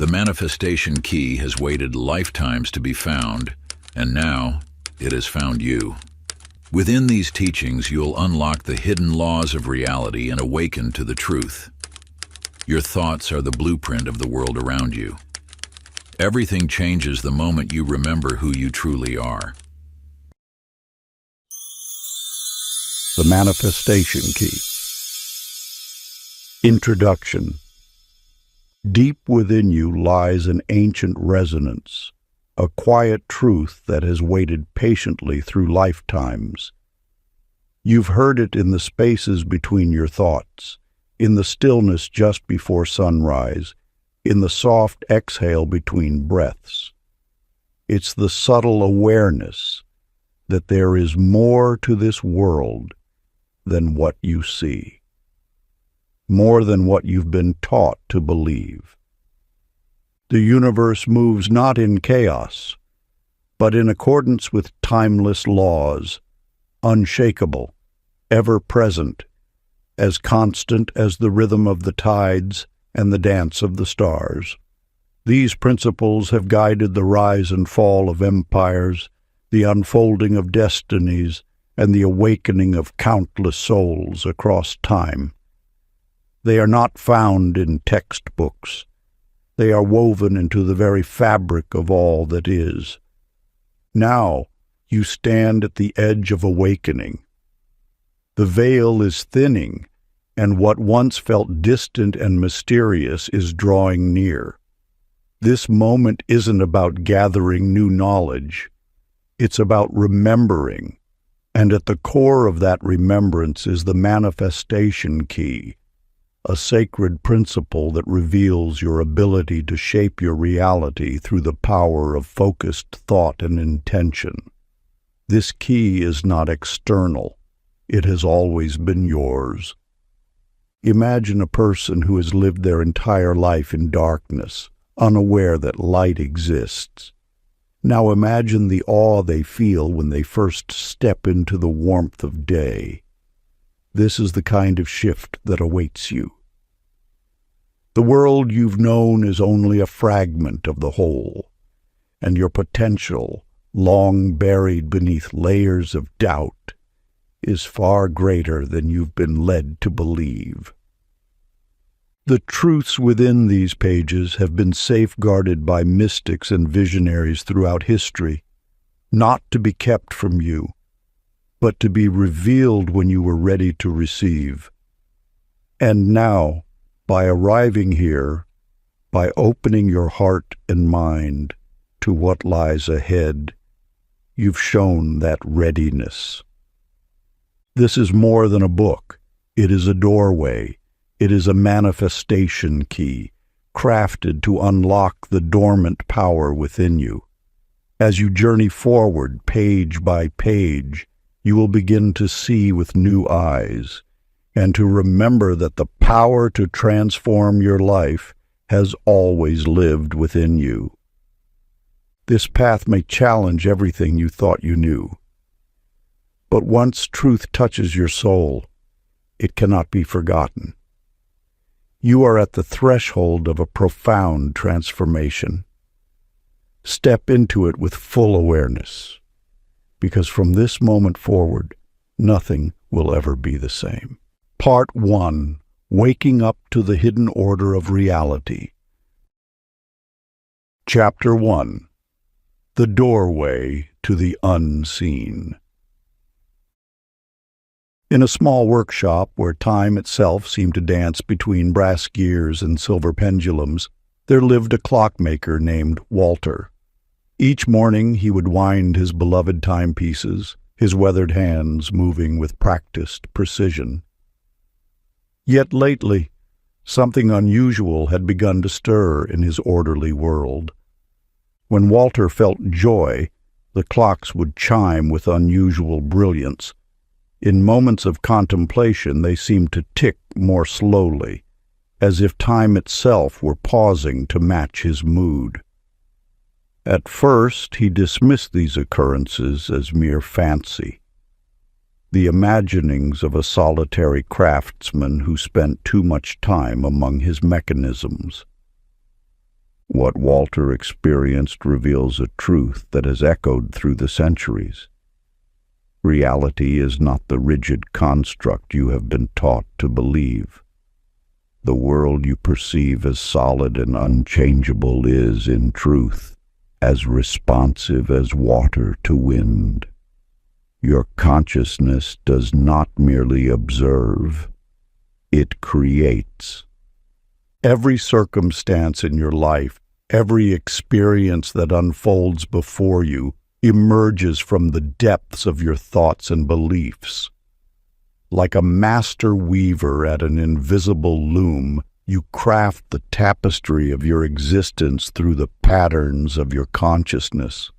The manifestation key has waited lifetimes to be found, and now it has found you. Within these teachings, you'll unlock the hidden laws of reality and awaken to the truth. Your thoughts are the blueprint of the world around you. Everything changes the moment you remember who you truly are. The Manifestation Key. Introduction. Deep within you lies an ancient resonance, a quiet truth that has waited patiently through lifetimes. You've heard it in the spaces between your thoughts, in the stillness just before sunrise, in the soft exhale between breaths. It's the subtle awareness that there is more to this world than what you see, more than what you've been taught to believe. The universe moves not in chaos, but in accordance with timeless laws, unshakable, ever-present, as constant as the rhythm of the tides and the dance of the stars. These principles have guided the rise and fall of empires, the unfolding of destinies, and the awakening of countless souls across time. They are not found in textbooks. They are woven into the very fabric of all that is. Now you stand at the edge of awakening. The veil is thinning, and what once felt distant and mysterious is drawing near. This moment isn't about gathering new knowledge. It's about remembering, and at the core of that remembrance is the manifestation key, a sacred principle that reveals your ability to shape your reality through the power of focused thought and intention. This key is not external. It has always been yours. Imagine a person who has lived their entire life in darkness, unaware that light exists. Now imagine the awe they feel when they first step into the warmth of day. This is the kind of shift that awaits you. The world you've known is only a fragment of the whole, and your potential, long buried beneath layers of doubt, is far greater than you've been led to believe. The truths within these pages have been safeguarded by mystics and visionaries throughout history, not to be kept from you, but to be revealed when you were ready to receive. And now, by arriving here, by opening your heart and mind to what lies ahead, you've shown that readiness. This is more than a book. It is a doorway. It is a manifestation key, crafted to unlock the dormant power within you. As you journey forward, page by page, you will begin to see with new eyes, and to remember that the power to transform your life has always lived within you. This path may challenge everything you thought you knew, but once truth touches your soul, it cannot be forgotten. You are at the threshold of a profound transformation. Step into it with full awareness, because from this moment forward, nothing will ever be the same. Part 1. Waking Up to the Hidden Order of Reality. Chapter 1. The Doorway to the Unseen. In a small workshop where time itself seemed to dance between brass gears and silver pendulums, there lived a clockmaker named Walter. Each morning he would wind his beloved timepieces, his weathered hands moving with practiced precision. Yet lately, something unusual had begun to stir in his orderly world. When Walter felt joy, the clocks would chime with unusual brilliance. In moments of contemplation, they seemed to tick more slowly, as if time itself were pausing to match his mood. At first, he dismissed these occurrences as mere fancy, the imaginings of a solitary craftsman who spent too much time among his mechanisms. what Walter experienced reveals a truth that has echoed through the centuries. Reality is not the rigid construct you have been taught to believe. The world you perceive as solid and unchangeable is, in truth, as responsive as water to wind. Your consciousness does not merely observe, it creates. Every circumstance in your life, every experience that unfolds before you, emerges from the depths of your thoughts and beliefs. Like a master weaver at an invisible loom, you craft the tapestry of your existence through the patterns of your consciousness.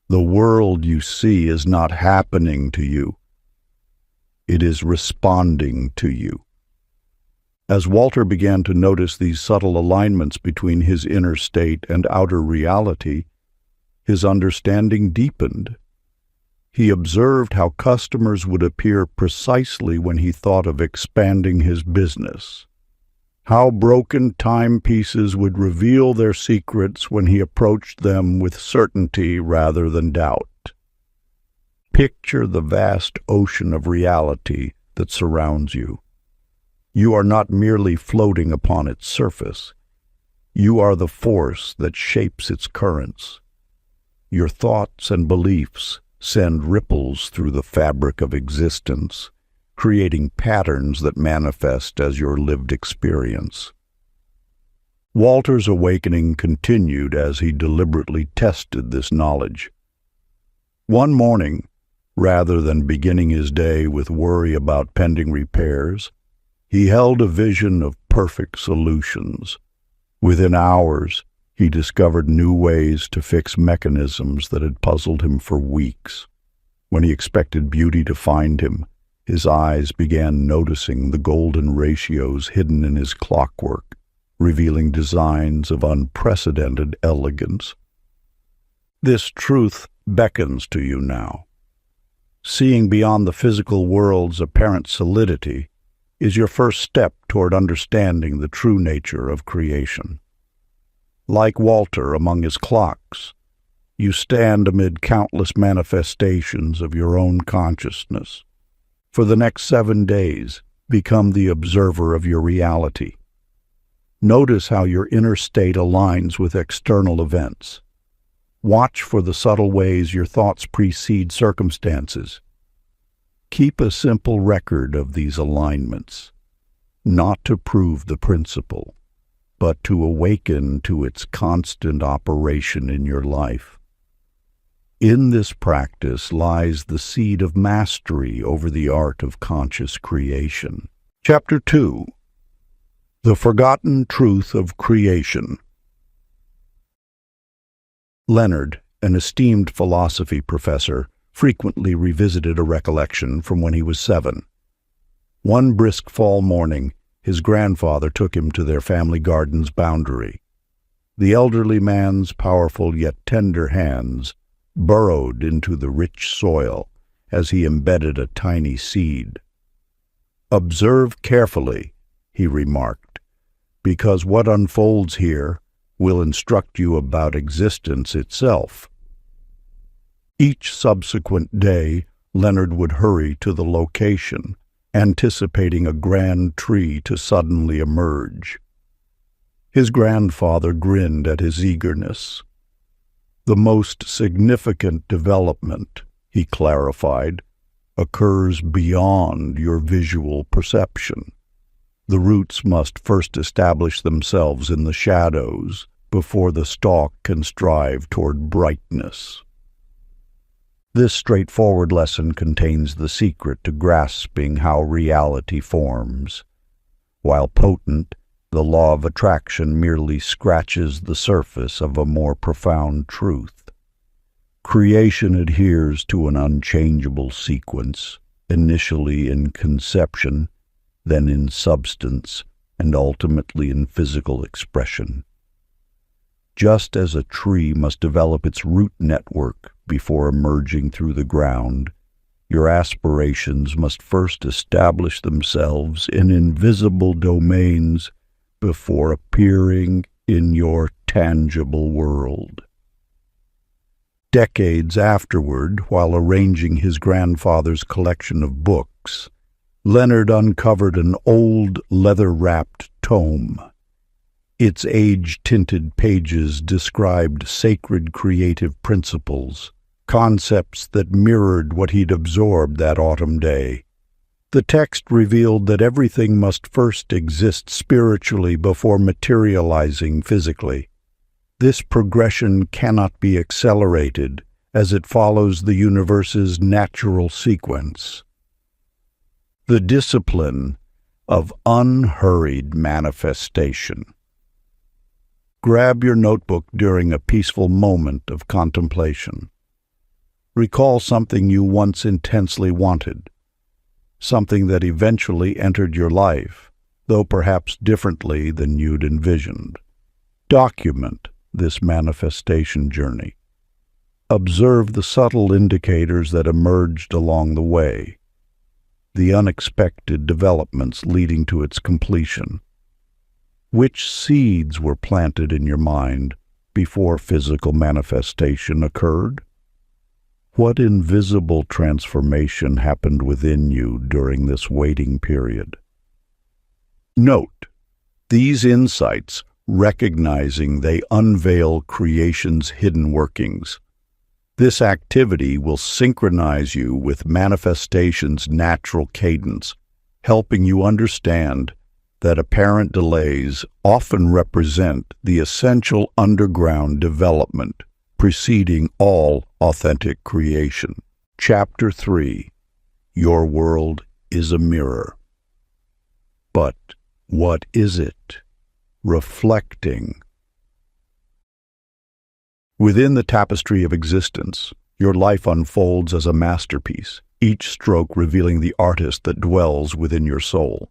The world you see is not happening to you. It is responding to you. As Walter began to notice these subtle alignments between his inner state and outer reality, his understanding deepened. He observed how customers would appear precisely when he thought of expanding his business, how broken timepieces would reveal their secrets when he approached them with certainty rather than doubt. Picture the vast ocean of reality that surrounds you. You are not merely floating upon its surface. You are the force that shapes its currents. Your thoughts and beliefs send ripples through the fabric of existence, creating patterns that manifest as your lived experience. Walter's awakening continued as he deliberately tested this knowledge. One morning, rather than beginning his day with worry about pending repairs, he held a vision of perfect solutions. Within hours, he discovered new ways to fix mechanisms that had puzzled him for weeks. When he expected beauty to find him, his eyes began noticing the golden ratios hidden in his clockwork, revealing designs of unprecedented elegance. This truth beckons to you now. Seeing beyond the physical world's apparent solidity is your first step toward understanding the true nature of creation. Like Walter among his clocks, you stand amid countless manifestations of your own consciousness. For the next 7 days, become the observer of your reality. Notice how your inner state aligns with external events. Watch for the subtle ways your thoughts precede circumstances. Keep a simple record of these alignments, not to prove the principle, but to awaken to its constant operation in your life. In this practice lies the seed of mastery over the art of conscious creation. Chapter 2. The Forgotten Truth of Creation. Leonard, an esteemed philosophy professor, frequently revisited a recollection from when he was 7. One brisk fall morning, his grandfather took him to their family garden's boundary. The elderly man's powerful yet tender hands burrowed into the rich soil as he embedded a tiny seed. "Observe carefully," he remarked, "because what unfolds here will instruct you about existence itself." Each subsequent day, Leonard would hurry to the location, anticipating a grand tree to suddenly emerge. His grandfather grinned at his eagerness. "The most significant development," he clarified, "occurs beyond your visual perception. The roots must first establish themselves in the shadows before the stalk can strive toward brightness." This straightforward lesson contains the secret to grasping how reality forms. While potent, the law of attraction merely scratches the surface of a more profound truth. Creation adheres to an unchangeable sequence, initially in conception, then in substance, and ultimately in physical expression. Just as a tree must develop its root network before emerging through the ground, your aspirations must first establish themselves in invisible domains before appearing in your intangible world. Decades afterward, while arranging his grandfather's collection of books, Leonard uncovered an old leather-wrapped tome. Its age-tinted pages described sacred creative principles, concepts that mirrored what he'd absorbed that autumn day. The text revealed that everything must first exist spiritually before materializing physically. This progression cannot be accelerated, as it follows the universe's natural sequence. The discipline of unhurried manifestation. Grab your notebook during a peaceful moment of contemplation. Recall something you once intensely wanted, something that eventually entered your life, though perhaps differently than you'd envisioned. Document this manifestation journey. Observe the subtle indicators that emerged along the way, the unexpected developments leading to its completion. Which seeds were planted in your mind before physical manifestation occurred? What invisible transformation happened within you during this waiting period? Note, these insights, recognizing they unveil creation's hidden workings. This activity will synchronize you with manifestation's natural cadence, helping you understand that apparent delays often represent the essential underground development preceding all authentic creation. Chapter 3. Your world is a mirror. But what is it? Reflecting. Within the tapestry of existence, your life unfolds as a masterpiece, each stroke revealing the artist that dwells within your soul.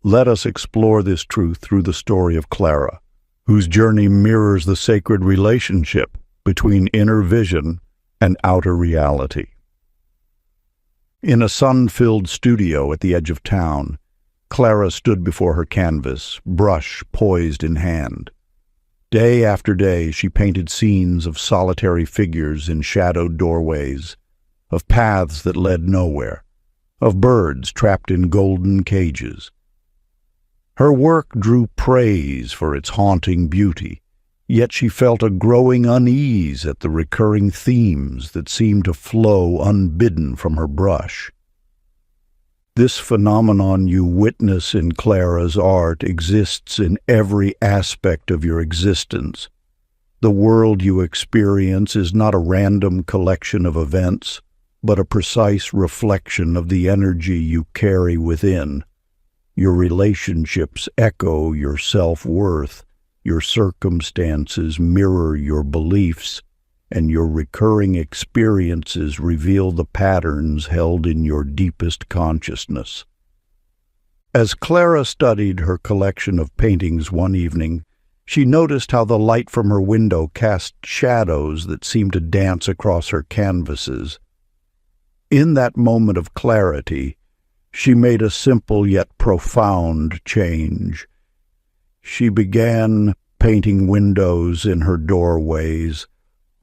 Let us explore this truth through the story of Clara, whose journey mirrors the sacred relationship between inner vision and outer reality. In a sun-filled studio at the edge of town, Clara stood before her canvas, brush poised in hand. Day after day, she painted scenes of solitary figures in shadowed doorways, of paths that led nowhere, of birds trapped in golden cages. Her work drew praise for its haunting beauty, yet she felt a growing unease at the recurring themes that seemed to flow unbidden from her brush. This phenomenon you witness in Clara's art exists in every aspect of your existence. The world you experience is not a random collection of events, but a precise reflection of the energy you carry within. Your relationships echo your self-worth, your circumstances mirror your beliefs, and your recurring experiences reveal the patterns held in your deepest consciousness. As Clara studied her collection of paintings one evening, she noticed how the light from her window cast shadows that seemed to dance across her canvases. In that moment of clarity, she made a simple yet profound change. She began painting windows in her doorways,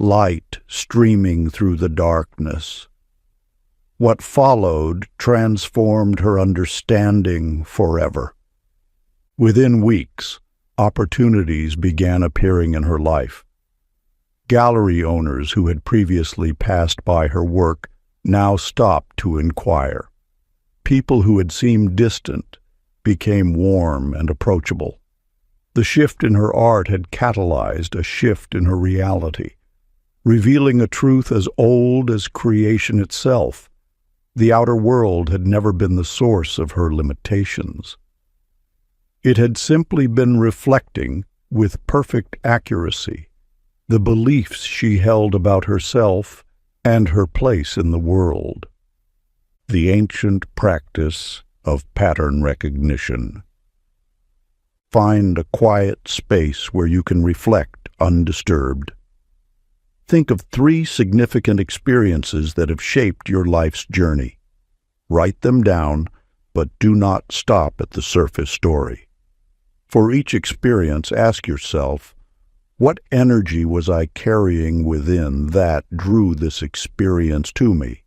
light streaming through the darkness. What followed transformed her understanding forever. Within weeks, opportunities began appearing in her life. Gallery owners who had previously passed by her work now stopped to inquire. People who had seemed distant became warm and approachable. The shift in her art had catalyzed a shift in her reality, revealing a truth as old as creation itself. The outer world had never been the source of her limitations. It had simply been reflecting, with perfect accuracy, the beliefs she held about herself and her place in the world. The ancient practice of pattern recognition. Find a quiet space where you can reflect undisturbed. Think of 3 significant experiences that have shaped your life's journey. Write them down, but do not stop at the surface story. For each experience, ask yourself, What energy was I carrying within that drew this experience to me?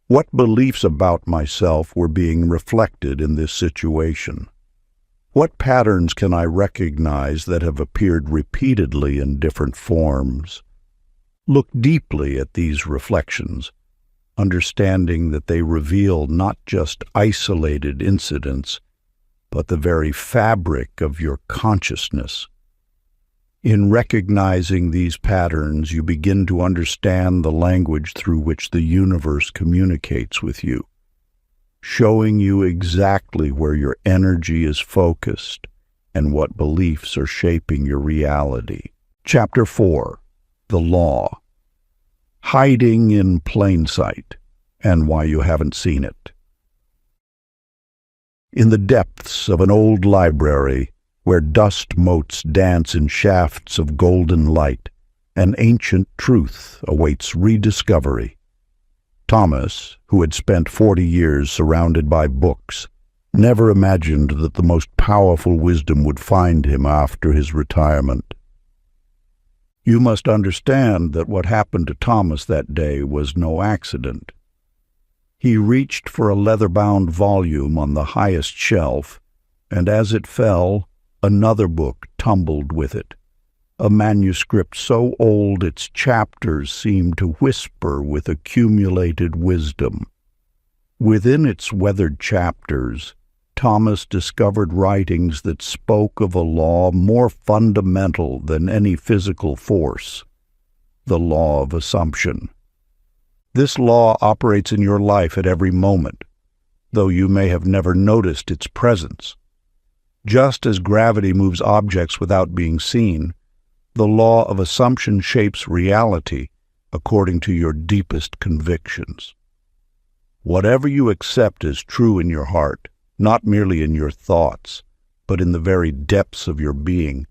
What beliefs about myself were being reflected in this situation? What patterns can I recognize that have appeared repeatedly in different forms? Look deeply at these reflections, understanding that they reveal not just isolated incidents, but the very fabric of your consciousness. In recognizing these patterns, you begin to understand the language through which the universe communicates with you, showing you exactly where your energy is focused and what beliefs are shaping your reality. Chapter 4. The Law. Hiding in plain sight, and why you haven't seen it. In the depths of an old library, where dust motes dance in shafts of golden light, an ancient truth awaits rediscovery. Thomas, who had spent 40 years surrounded by books, never imagined that the most powerful wisdom would find him after his retirement. You must understand that what happened to Thomas that day was no accident. He reached for a leather-bound volume on the highest shelf, and as it fell, another book tumbled with it, a manuscript so old its chapters seemed to whisper with accumulated wisdom. Within its weathered chapters, Thomas discovered writings that spoke of a law more fundamental than any physical force, the law of assumption. This law operates in your life at every moment, though you may have never noticed its presence. Just as gravity moves objects without being seen, the law of assumption shapes reality according to your deepest convictions. Whatever you accept as true in your heart, not merely in your thoughts, but in the very depths of your being,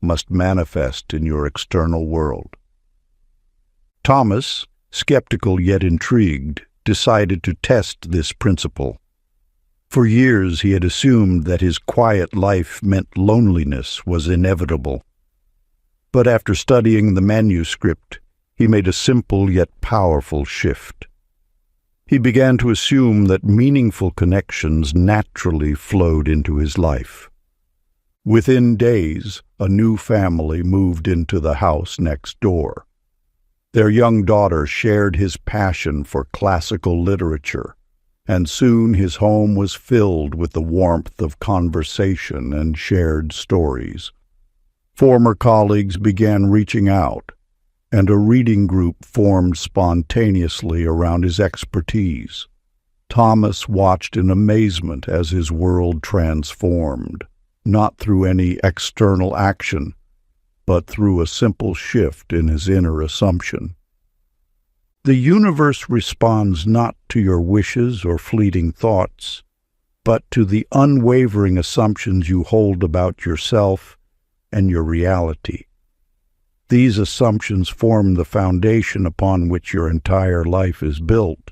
must manifest in your external world. Thomas, skeptical yet intrigued, decided to test this principle. For years he had assumed that his quiet life meant loneliness was inevitable. But after studying the manuscript, he made a simple yet powerful shift. He began to assume that meaningful connections naturally flowed into his life. Within days, a new family moved into the house next door. Their young daughter shared his passion for classical literature, and soon his home was filled with the warmth of conversation and shared stories. Former colleagues began reaching out, and a reading group formed spontaneously around his expertise. Thomas watched in amazement as his world transformed, not through any external action, but through a simple shift in his inner assumption. The universe responds not to your wishes or fleeting thoughts, but to the unwavering assumptions you hold about yourself and your reality. These assumptions form the foundation upon which your entire life is built.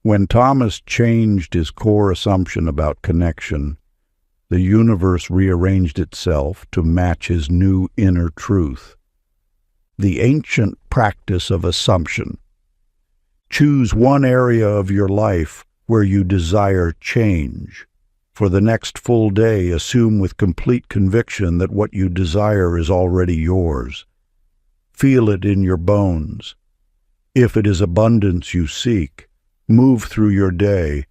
When Thomas changed his core assumption about connection, the universe rearranged itself to match his new inner truth. The ancient practice of assumption. Choose one area of your life where you desire change. For the next full day, assume with complete conviction that what you desire is already yours. Feel it in your bones. If it is abundance you seek, move through your day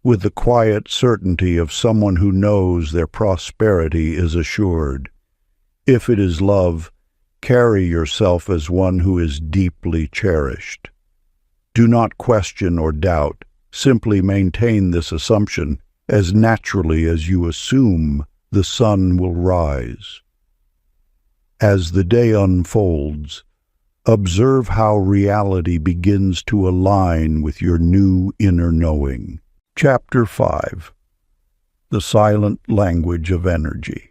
with the quiet certainty of someone who knows their prosperity is assured. If it is love, carry yourself as one who is deeply cherished. Do not question or doubt. Simply maintain this assumption as naturally as you assume the sun will rise. As the day unfolds, observe how reality begins to align with your new inner knowing. Chapter 5. The Silent Language of Energy.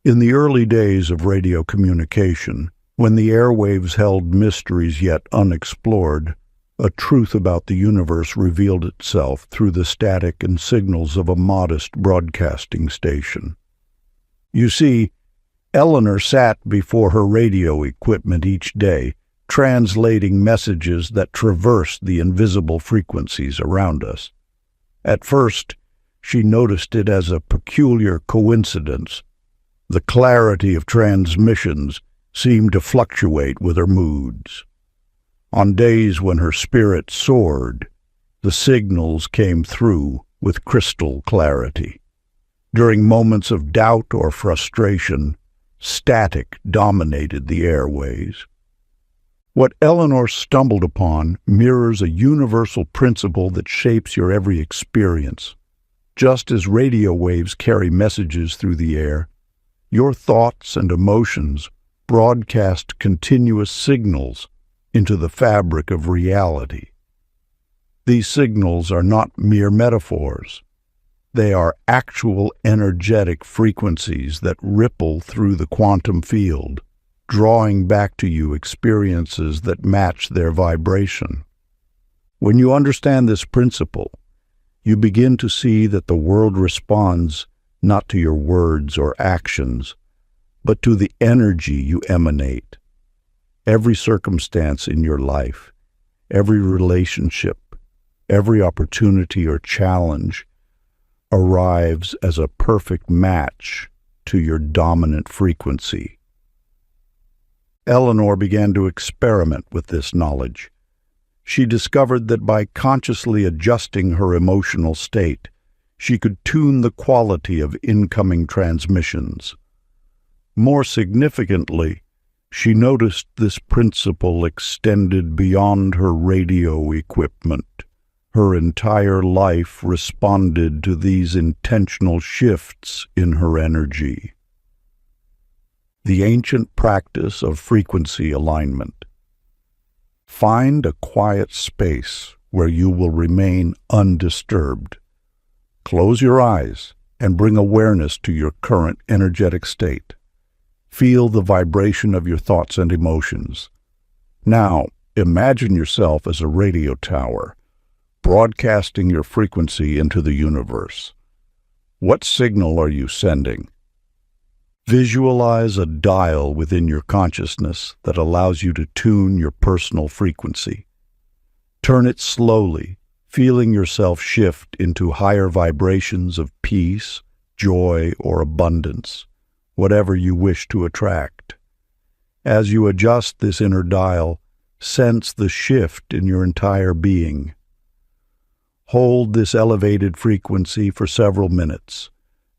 In the early days of radio communication, when the airwaves held mysteries yet unexplored, a truth about the universe revealed itself through the static and signals of a modest broadcasting station. You see, Eleanor sat before her radio equipment each day, translating messages that traversed the invisible frequencies around us. At first, she noticed it as a peculiar coincidence. The clarity of transmissions seemed to fluctuate with her moods. On days when her spirit soared, the signals came through with crystal clarity. During moments of doubt or frustration, static dominated the airways. What Eleanor stumbled upon mirrors a universal principle that shapes your every experience. Just as radio waves carry messages through the air, your thoughts and emotions broadcast continuous signals into the fabric of reality. These signals are not mere metaphors. They are actual energetic frequencies that ripple through the quantum field, drawing back to you experiences that match their vibration. When you understand this principle, you begin to see that the world responds not to your words or actions, but to the energy you emanate. Every circumstance in your life, every relationship, every opportunity or challenge arrives as a perfect match to your dominant frequency. Eleanor began to experiment with this knowledge. She discovered that by consciously adjusting her emotional state, she could tune the quality of incoming transmissions. More significantly, she noticed this principle extended beyond her radio equipment. Her entire life responded to these intentional shifts in her energy. The ancient practice of frequency alignment. Find a quiet space where you will remain undisturbed. Close your eyes and bring awareness to your current energetic state. Feel the vibration of your thoughts and emotions. Now, imagine yourself as a radio tower, broadcasting your frequency into the universe. What signal are you sending? Visualize a dial within your consciousness that allows you to tune your personal frequency. Turn it slowly, feeling yourself shift into higher vibrations of peace, joy, or abundance, whatever you wish to attract. As you adjust this inner dial, sense the shift in your entire being. Hold this elevated frequency for several minutes,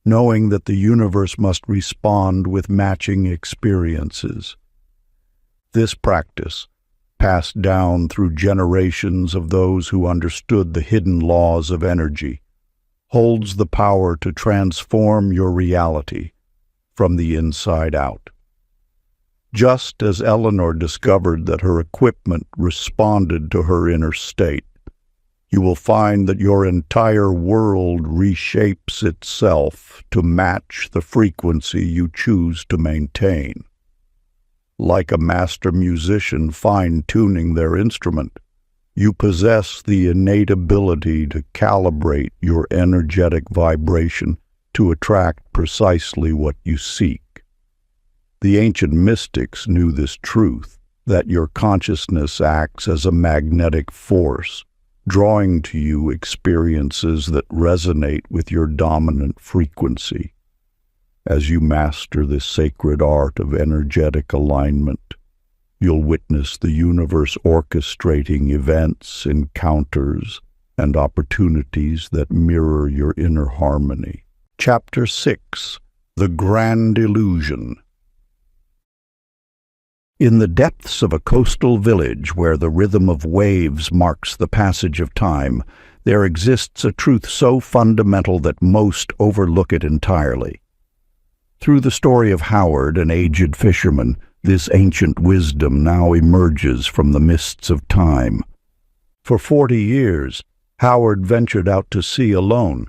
knowing that the universe must respond with matching experiences. This practice, passed down through generations of those who understood the hidden laws of energy, holds the power to transform your reality from the inside out. Just as Eleanor discovered that her equipment responded to her inner state, you will find that your entire world reshapes itself to match the frequency you choose to maintain. Like a master musician fine-tuning their instrument, you possess the innate ability to calibrate your energetic vibration to attract precisely what you seek. The ancient mystics knew this truth, that your consciousness acts as a magnetic force, drawing to you experiences that resonate with your dominant frequency. As you master this sacred art of energetic alignment, you'll witness the universe orchestrating events, encounters, and opportunities that mirror your inner harmony. Chapter 6. The Grand Illusion. In the depths of a coastal village where the rhythm of waves marks the passage of time, there exists a truth so fundamental that most overlook it entirely. Through the story of Howard, an aged fisherman, this ancient wisdom now emerges from the mists of time. For 40 years, Howard ventured out to sea alone,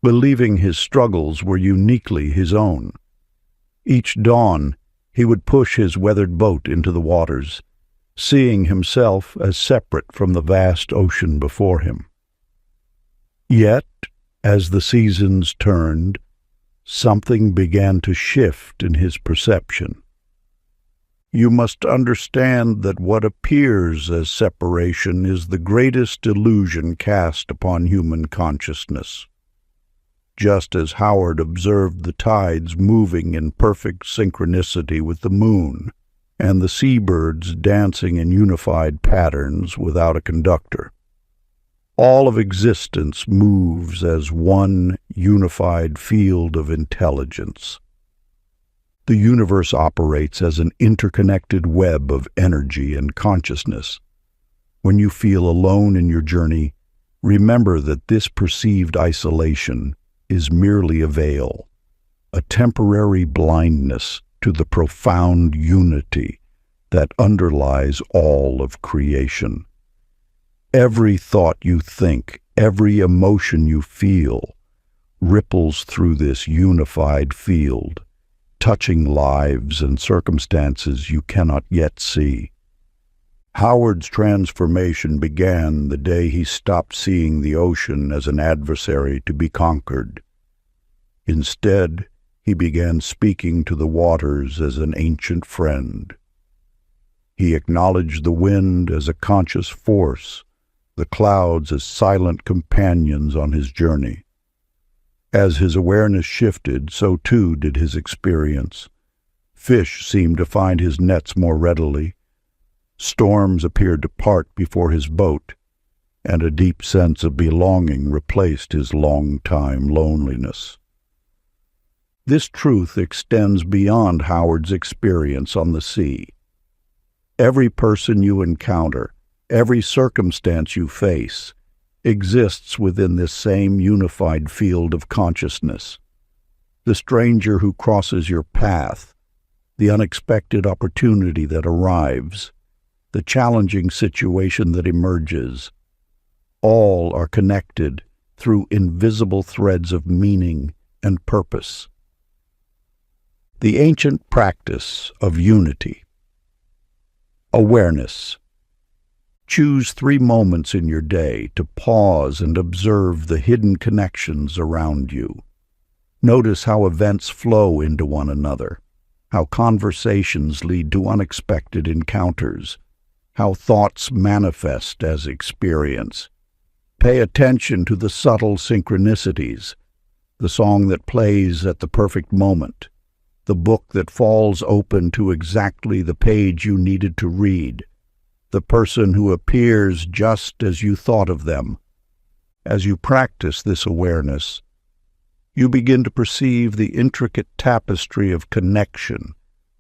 believing his struggles were uniquely his own. Each dawn, he would push his weathered boat into the waters, seeing himself as separate from the vast ocean before him. Yet, as the seasons turned, something began to shift in his perception. You must understand that what appears as separation is the greatest illusion cast upon human consciousness. Just as Howard observed the tides moving in perfect synchronicity with the moon, and the seabirds dancing in unified patterns without a conductor. All of existence moves as one unified field of intelligence. The universe operates as an interconnected web of energy and consciousness. When you feel alone in your journey, remember that this perceived isolation is merely a veil, a temporary blindness to the profound unity that underlies all of creation. Every thought you think, every emotion you feel, ripples through this unified field, touching lives and circumstances you cannot yet see. Howard's transformation began the day he stopped seeing the ocean as an adversary to be conquered. Instead, he began speaking to the waters as an ancient friend. He acknowledged the wind as a conscious force, the clouds as silent companions on his journey. As his awareness shifted, so too did his experience. Fish seemed to find his nets more readily. Storms appeared to part before his boat, and a deep sense of belonging replaced his long-time loneliness. This truth extends beyond Howard's experience on the sea. Every person you encounter, every circumstance you face, exists within this same unified field of consciousness. The stranger who crosses your path, the unexpected opportunity that arrives, the challenging situation that emerges, all are connected through invisible threads of meaning and purpose. The ancient practice of unity. Awareness. Choose 3 moments in your day to pause and observe the hidden connections around you. Notice how events flow into one another, how conversations lead to unexpected encounters, how thoughts manifest as experience. Pay attention to the subtle synchronicities, the song that plays at the perfect moment, the book that falls open to exactly the page you needed to read, the person who appears just as you thought of them. As you practice this awareness, you begin to perceive the intricate tapestry of connection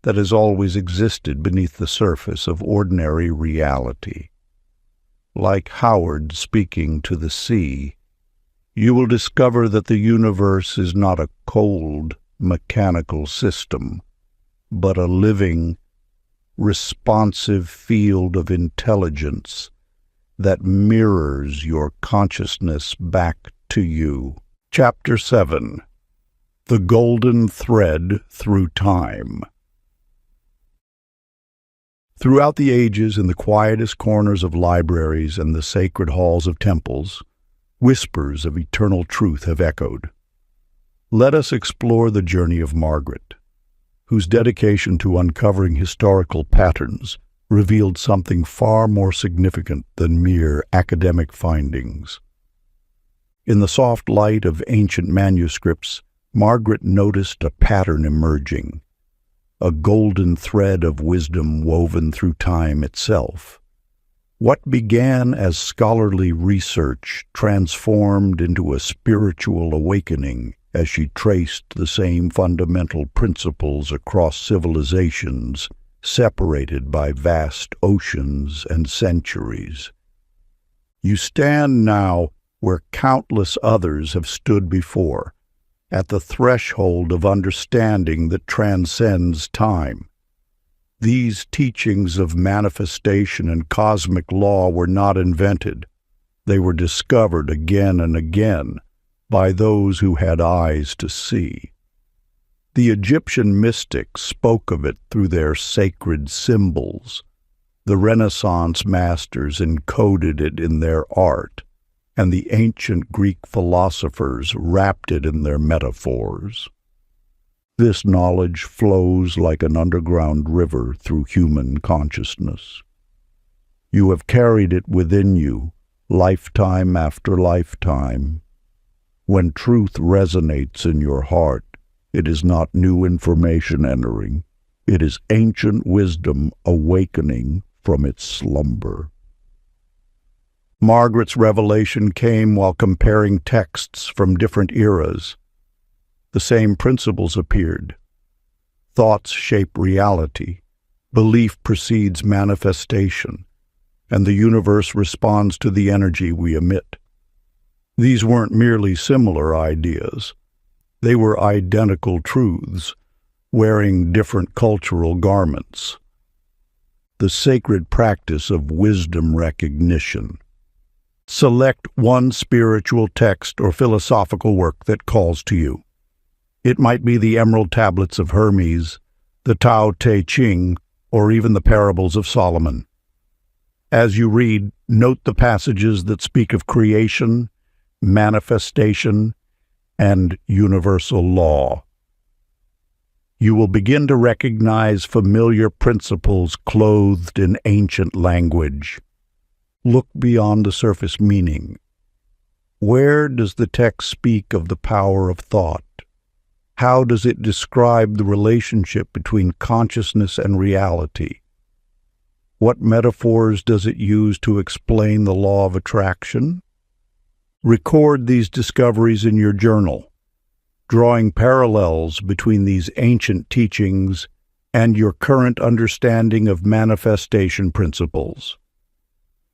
that has always existed beneath the surface of ordinary reality. Like Howard speaking to the sea, you will discover that the universe is not a cold, mechanical system, but a living, responsive field of intelligence that mirrors your consciousness back to you. Chapter 7. The Golden Thread Through Time. Throughout the ages, in the quietest corners of libraries and the sacred halls of temples, whispers of eternal truth have echoed. Let us explore the journey of Margaret, whose dedication to uncovering historical patterns revealed something far more significant than mere academic findings. In the soft light of ancient manuscripts, Margaret noticed a pattern emerging, a golden thread of wisdom woven through time itself. What began as scholarly research transformed into a spiritual awakening as she traced the same fundamental principles across civilizations separated by vast oceans and centuries. You stand now where countless others have stood before, at the threshold of understanding that transcends time. These teachings of manifestation and cosmic law were not invented. They were discovered again and again by those who had eyes to see. The Egyptian mystics spoke of it through their sacred symbols. The Renaissance masters encoded it in their art, and the ancient Greek philosophers wrapped it in their metaphors. This knowledge flows like an underground river through human consciousness. You have carried it within you, lifetime after lifetime. When truth resonates in your heart, it is not new information entering. It is ancient wisdom awakening from its slumber. Margaret's revelation came while comparing texts from different eras. The same principles appeared. Thoughts shape reality. Belief precedes manifestation, and the universe responds to the energy we emit. These weren't merely similar ideas. They were identical truths, wearing different cultural garments. The sacred practice of wisdom recognition. Select one spiritual text or philosophical work that calls to you. It might be the Emerald Tablets of Hermes, the Tao Te Ching, or even the Parables of Solomon. As you read, note the passages that speak of creation, manifestation, and universal law. You will begin to recognize familiar principles clothed in ancient language. Look beyond the surface meaning. Where does the text speak of the power of thought? How does it describe the relationship between consciousness and reality? What metaphors does it use to explain the law of attraction? Record these discoveries in your journal, drawing parallels between these ancient teachings and your current understanding of manifestation principles.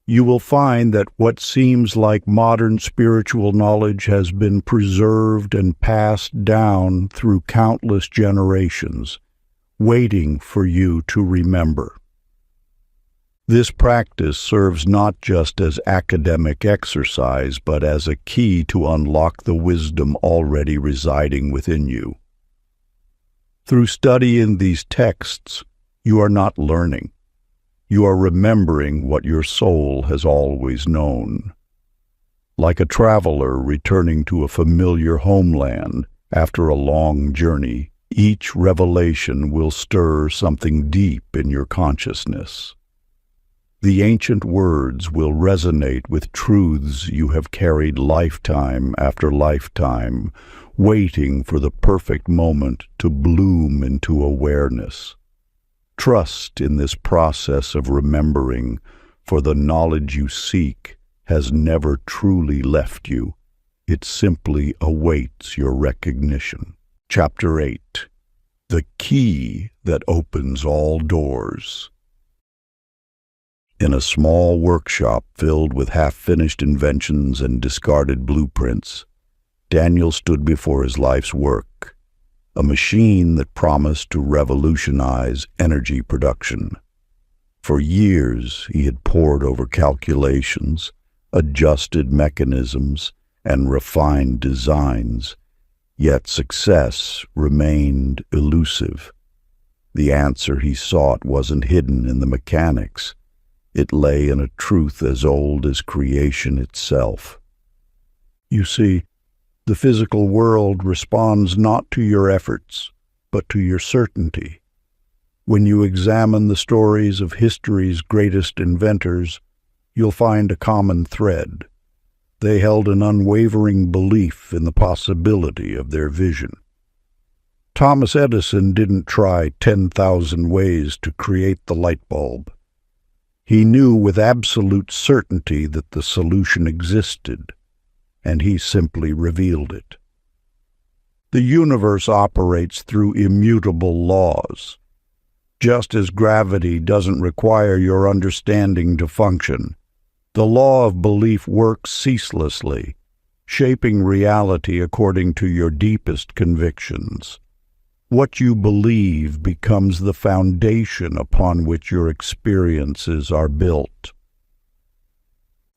You will find that what seems like modern spiritual knowledge has been preserved and passed down through countless generations, waiting for you to remember. This practice serves not just as academic exercise, but as a key to unlock the wisdom already residing within you. Through studying these texts, you are not learning. You are remembering what your soul has always known. Like a traveler returning to a familiar homeland after a long journey, each revelation will stir something deep in your consciousness. The ancient words will resonate with truths you have carried lifetime after lifetime, waiting for the perfect moment to bloom into awareness. Trust in this process of remembering, for the knowledge you seek has never truly left you. It simply awaits your recognition. Chapter 8. The Key That Opens All Doors. In a small workshop filled with half-finished inventions and discarded blueprints, Daniel stood before his life's work, a machine that promised to revolutionize energy production. For years, he had pored over calculations, adjusted mechanisms, and refined designs, yet success remained elusive. The answer he sought wasn't hidden in the mechanics. It lay in a truth as old as creation itself. You see, the physical world responds not to your efforts, but to your certainty. When you examine the stories of history's greatest inventors, you'll find a common thread. They held an unwavering belief in the possibility of their vision. Thomas Edison didn't try 10,000 ways to create the light bulb. He knew with absolute certainty that the solution existed, and he simply revealed it. The universe operates through immutable laws. Just as gravity doesn't require your understanding to function, the law of belief works ceaselessly, shaping reality according to your deepest convictions. What you believe becomes the foundation upon which your experiences are built.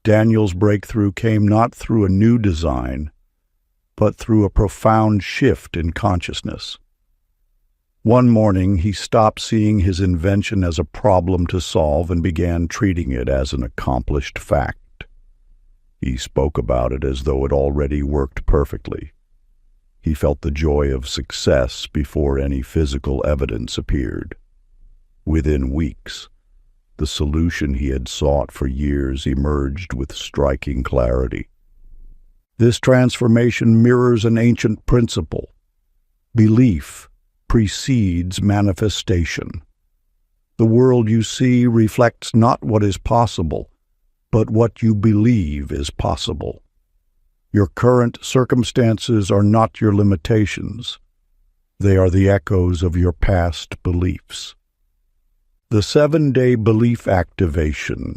Daniel's breakthrough came not through a new design, but through a profound shift in consciousness. One morning, he stopped seeing his invention as a problem to solve and began treating it as an accomplished fact. He spoke about it as though it already worked perfectly. He felt the joy of success before any physical evidence appeared. Within weeks, the solution he had sought for years emerged with striking clarity. This transformation mirrors an ancient principle. Belief precedes manifestation. The world you see reflects not what is possible, but what you believe is possible. Your current circumstances are not your limitations. They are the echoes of your past beliefs. The 7-day belief activation.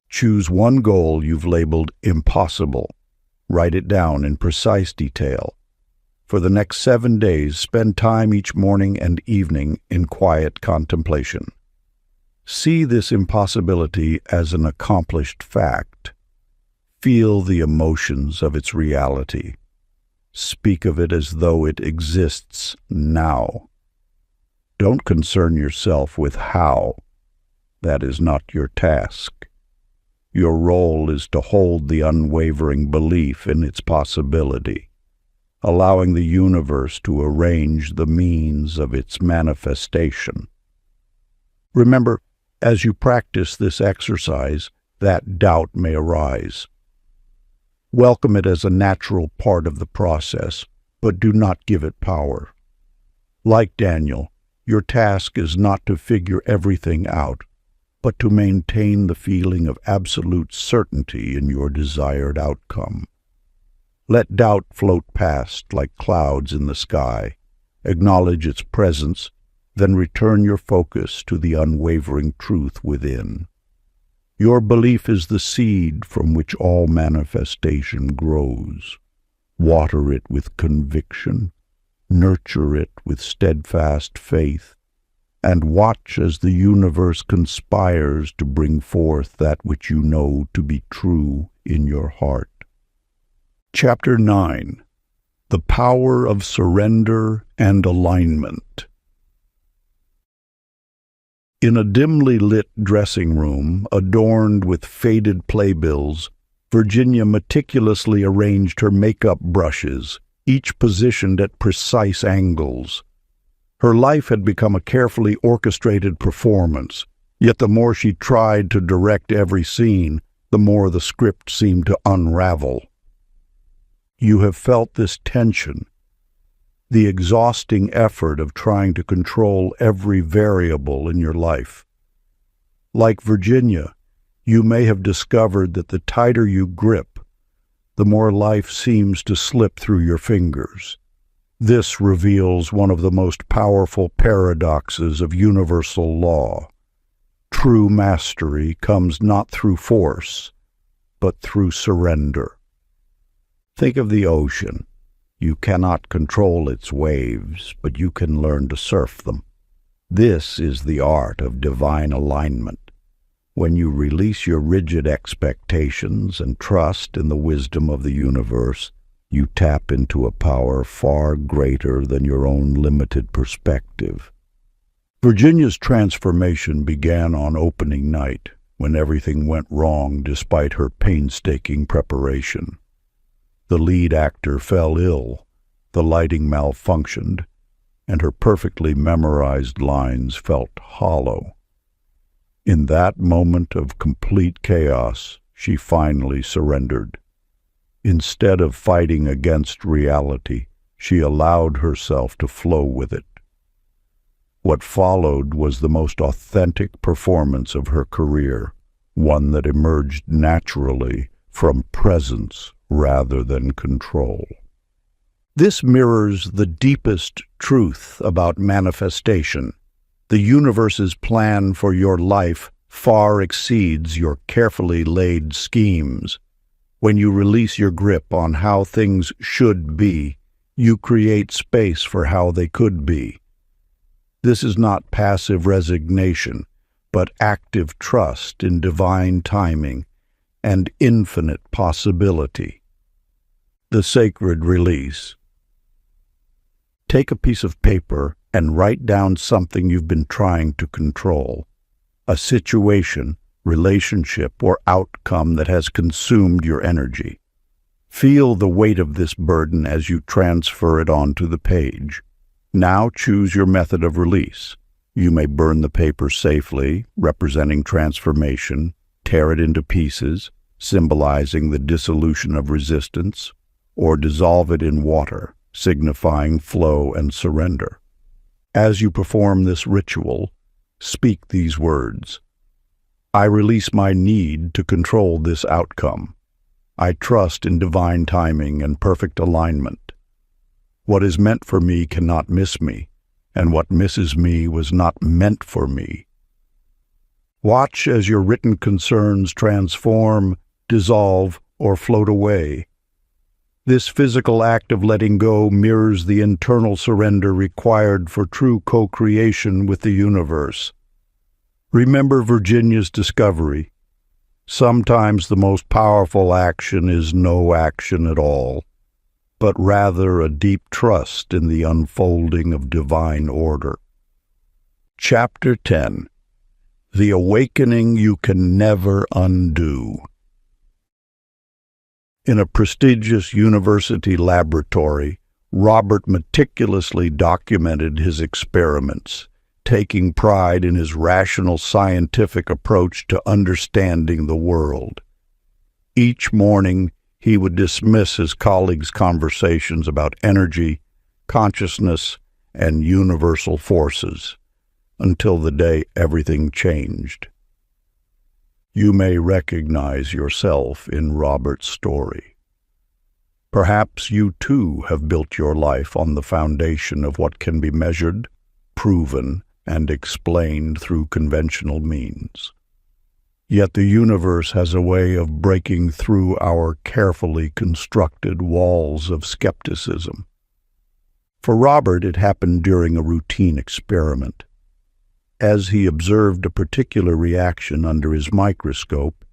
Choose one goal you've labeled impossible. Write it down in precise detail. For the next 7 days, spend time each morning and evening in quiet contemplation. See this impossibility as an accomplished fact. Feel the emotions of its reality. Speak of it as though it exists now. Don't concern yourself with how. That is not your task. Your role is to hold the unwavering belief in its possibility, allowing the universe to arrange the means of its manifestation. Remember, as you practice this exercise, that doubt may arise. Welcome it as a natural part of the process, but do not give it power. Like Daniel, your task is not to figure everything out, but to maintain the feeling of absolute certainty in your desired outcome. Let doubt float past like clouds in the sky. Acknowledge its presence, then return your focus to the unwavering truth within. Your belief is the seed from which all manifestation grows. Water it with conviction, nurture it with steadfast faith, and watch as the universe conspires to bring forth that which you know to be true in your heart. Chapter 9. The Power of Surrender and Alignment. In a dimly lit dressing room, adorned with faded playbills, Virginia meticulously arranged her makeup brushes, each positioned at precise angles. Her life had become a carefully orchestrated performance, yet the more she tried to direct every scene, the more the script seemed to unravel. You have felt this tension, the exhausting effort of trying to control every variable in your life. Like Virginia, you may have discovered that the tighter you grip, the more life seems to slip through your fingers. This reveals one of the most powerful paradoxes of universal law. True mastery comes not through force, but through surrender. Think of the ocean. You cannot control its waves, but you can learn to surf them. This is the art of divine alignment. When you release your rigid expectations and trust in the wisdom of the universe, you tap into a power far greater than your own limited perspective. Virginia's transformation began on opening night, when everything went wrong despite her painstaking preparation. The lead actor fell ill, the lighting malfunctioned, and her perfectly memorized lines felt hollow. In that moment of complete chaos, she finally surrendered. Instead of fighting against reality, she allowed herself to flow with it. What followed was the most authentic performance of her career, one that emerged naturally from presence rather than control. This mirrors the deepest truth about manifestation. The universe's plan for your life far exceeds your carefully laid schemes. When you release your grip on how things should be, you create space for how they could be. This is not passive resignation, but active trust in divine timing and infinite possibility. The sacred release. Take a piece of paper and write down something you've been trying to control, a situation, relationship, or outcome that has consumed your energy. Feel the weight of this burden as you transfer it onto the page. Now choose your method of release. You may burn the paper safely, representing transformation, tear it into pieces, symbolizing the dissolution of resistance, or dissolve it in water, signifying flow and surrender. As you perform this ritual, speak these words. I release my need to control this outcome. I trust in divine timing and perfect alignment. What is meant for me cannot miss me, and what misses me was not meant for me. Watch as your written concerns transform, dissolve, or float away. This physical act of letting go mirrors the internal surrender required for true co-creation with the universe. Remember Virginia's discovery. Sometimes the most powerful action is no action at all, but rather a deep trust in the unfolding of divine order. Chapter 10. The Awakening You Can Never Undo. In a prestigious university laboratory, Robert meticulously documented his experiments, taking pride in his rational scientific approach to understanding the world. Each morning, he would dismiss his colleagues' conversations about energy, consciousness, and universal forces, until the day everything changed. You may recognize yourself in Robert's story. Perhaps you too have built your life on the foundation of what can be measured, proven, and explained through conventional means. Yet the universe has a way of breaking through our carefully constructed walls of skepticism. For Robert, it happened during a routine experiment. As he observed a particular reaction under his microscope,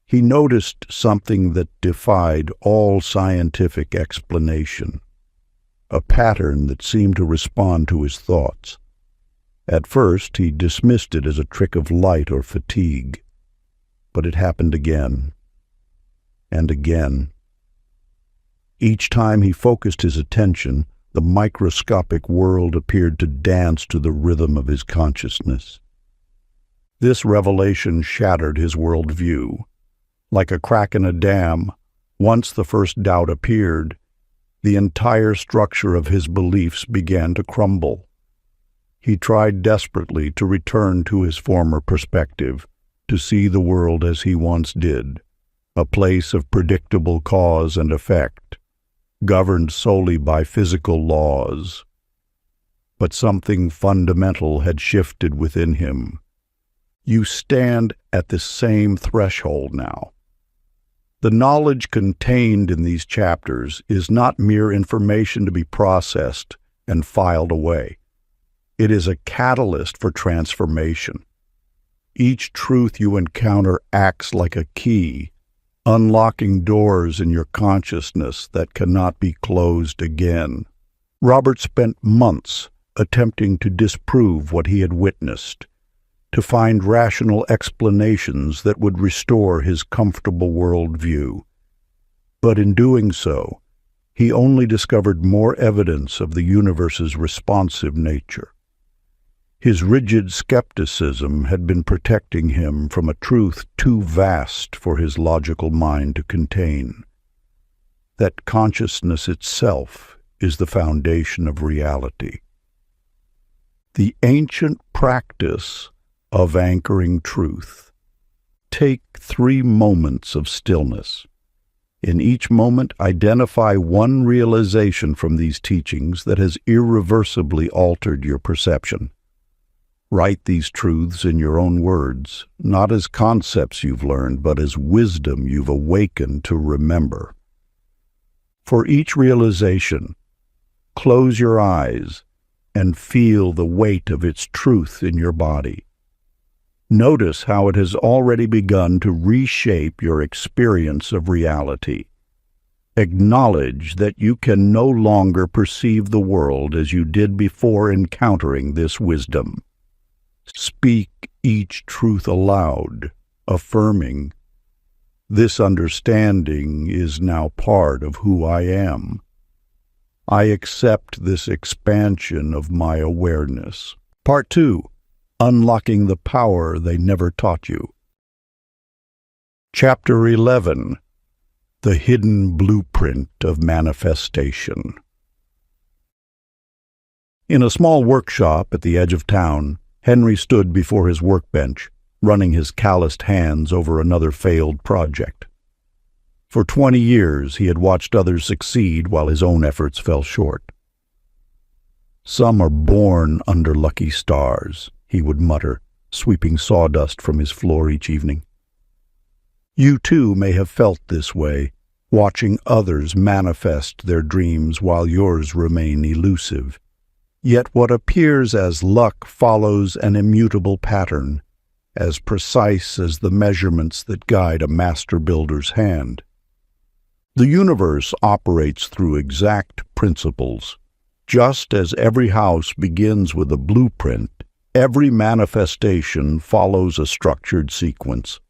he noticed something that defied all scientific explanation, a pattern that seemed to respond to his thoughts. At first, he dismissed it as a trick of light or fatigue, but it happened again and again. Each time he focused his attention, the microscopic world appeared to dance to the rhythm of his consciousness. This revelation shattered his worldview. Like a crack in a dam, once the first doubt appeared, the entire structure of his beliefs began to crumble. He tried desperately to return to his former perspective, to see the world as he once did, a place of predictable cause and effect, governed solely by physical laws. But something fundamental had shifted within him. You stand at the same threshold now. The knowledge contained in these chapters is not mere information to be processed and filed away. It is a catalyst for transformation. Each truth you encounter acts like a key, unlocking doors in your consciousness that cannot be closed again. Robert spent months attempting to disprove what he had witnessed, to find rational explanations that would restore his comfortable worldview. But in doing so, he only discovered more evidence of the universe's responsive nature. His rigid skepticism had been protecting him from a truth too vast for his logical mind to contain, that consciousness itself is the foundation of reality. The ancient practice of anchoring truth. Take 3 moments of stillness. In each moment, identify one realization from these teachings that has irreversibly altered your perception. Write these truths in your own words, not as concepts you've learned, but as wisdom you've awakened to remember. For each realization, close your eyes and feel the weight of its truth in your body. Notice how it has already begun to reshape your experience of reality. Acknowledge that you can no longer perceive the world as you did before encountering this wisdom. Speak each truth aloud, affirming, This understanding is now part of who I am. I accept this expansion of my awareness. Part 2. Unlocking the power they never taught you. Chapter 11. The Hidden Blueprint of Manifestation. In a small workshop at the edge of town, Henry stood before his workbench, running his calloused hands over another failed project. For 20 years he had watched others succeed while his own efforts fell short. "Some are born under lucky stars," he would mutter, sweeping sawdust from his floor each evening. You too may have felt this way, watching others manifest their dreams while yours remain elusive. Yet what appears as luck follows an immutable pattern, as precise as the measurements that guide a master builder's hand. The universe operates through exact principles. Just as every house begins with a blueprint, every manifestation follows a structured sequence.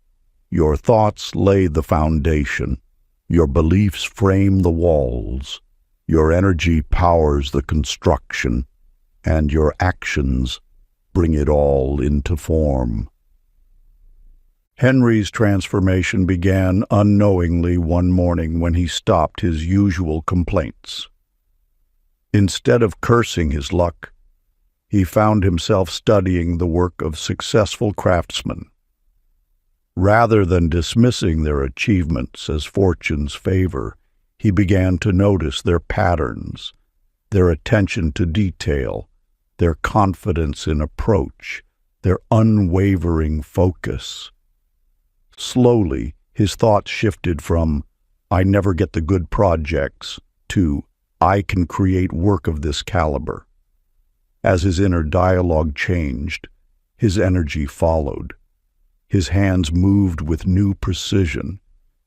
Your thoughts lay the foundation. Your beliefs frame the walls. Your energy powers the construction, and your actions bring it all into form. Henry's transformation began unknowingly one morning when he stopped his usual complaints. Instead of cursing his luck, he found himself studying the work of successful craftsmen. Rather than dismissing their achievements as fortune's favor, he began to notice their patterns, their attention to detail, their confidence in approach, their unwavering focus. Slowly, his thoughts shifted from, "I never get the good projects," to, "I can create work of this caliber." As his inner dialogue changed, his energy followed. His hands moved with new precision.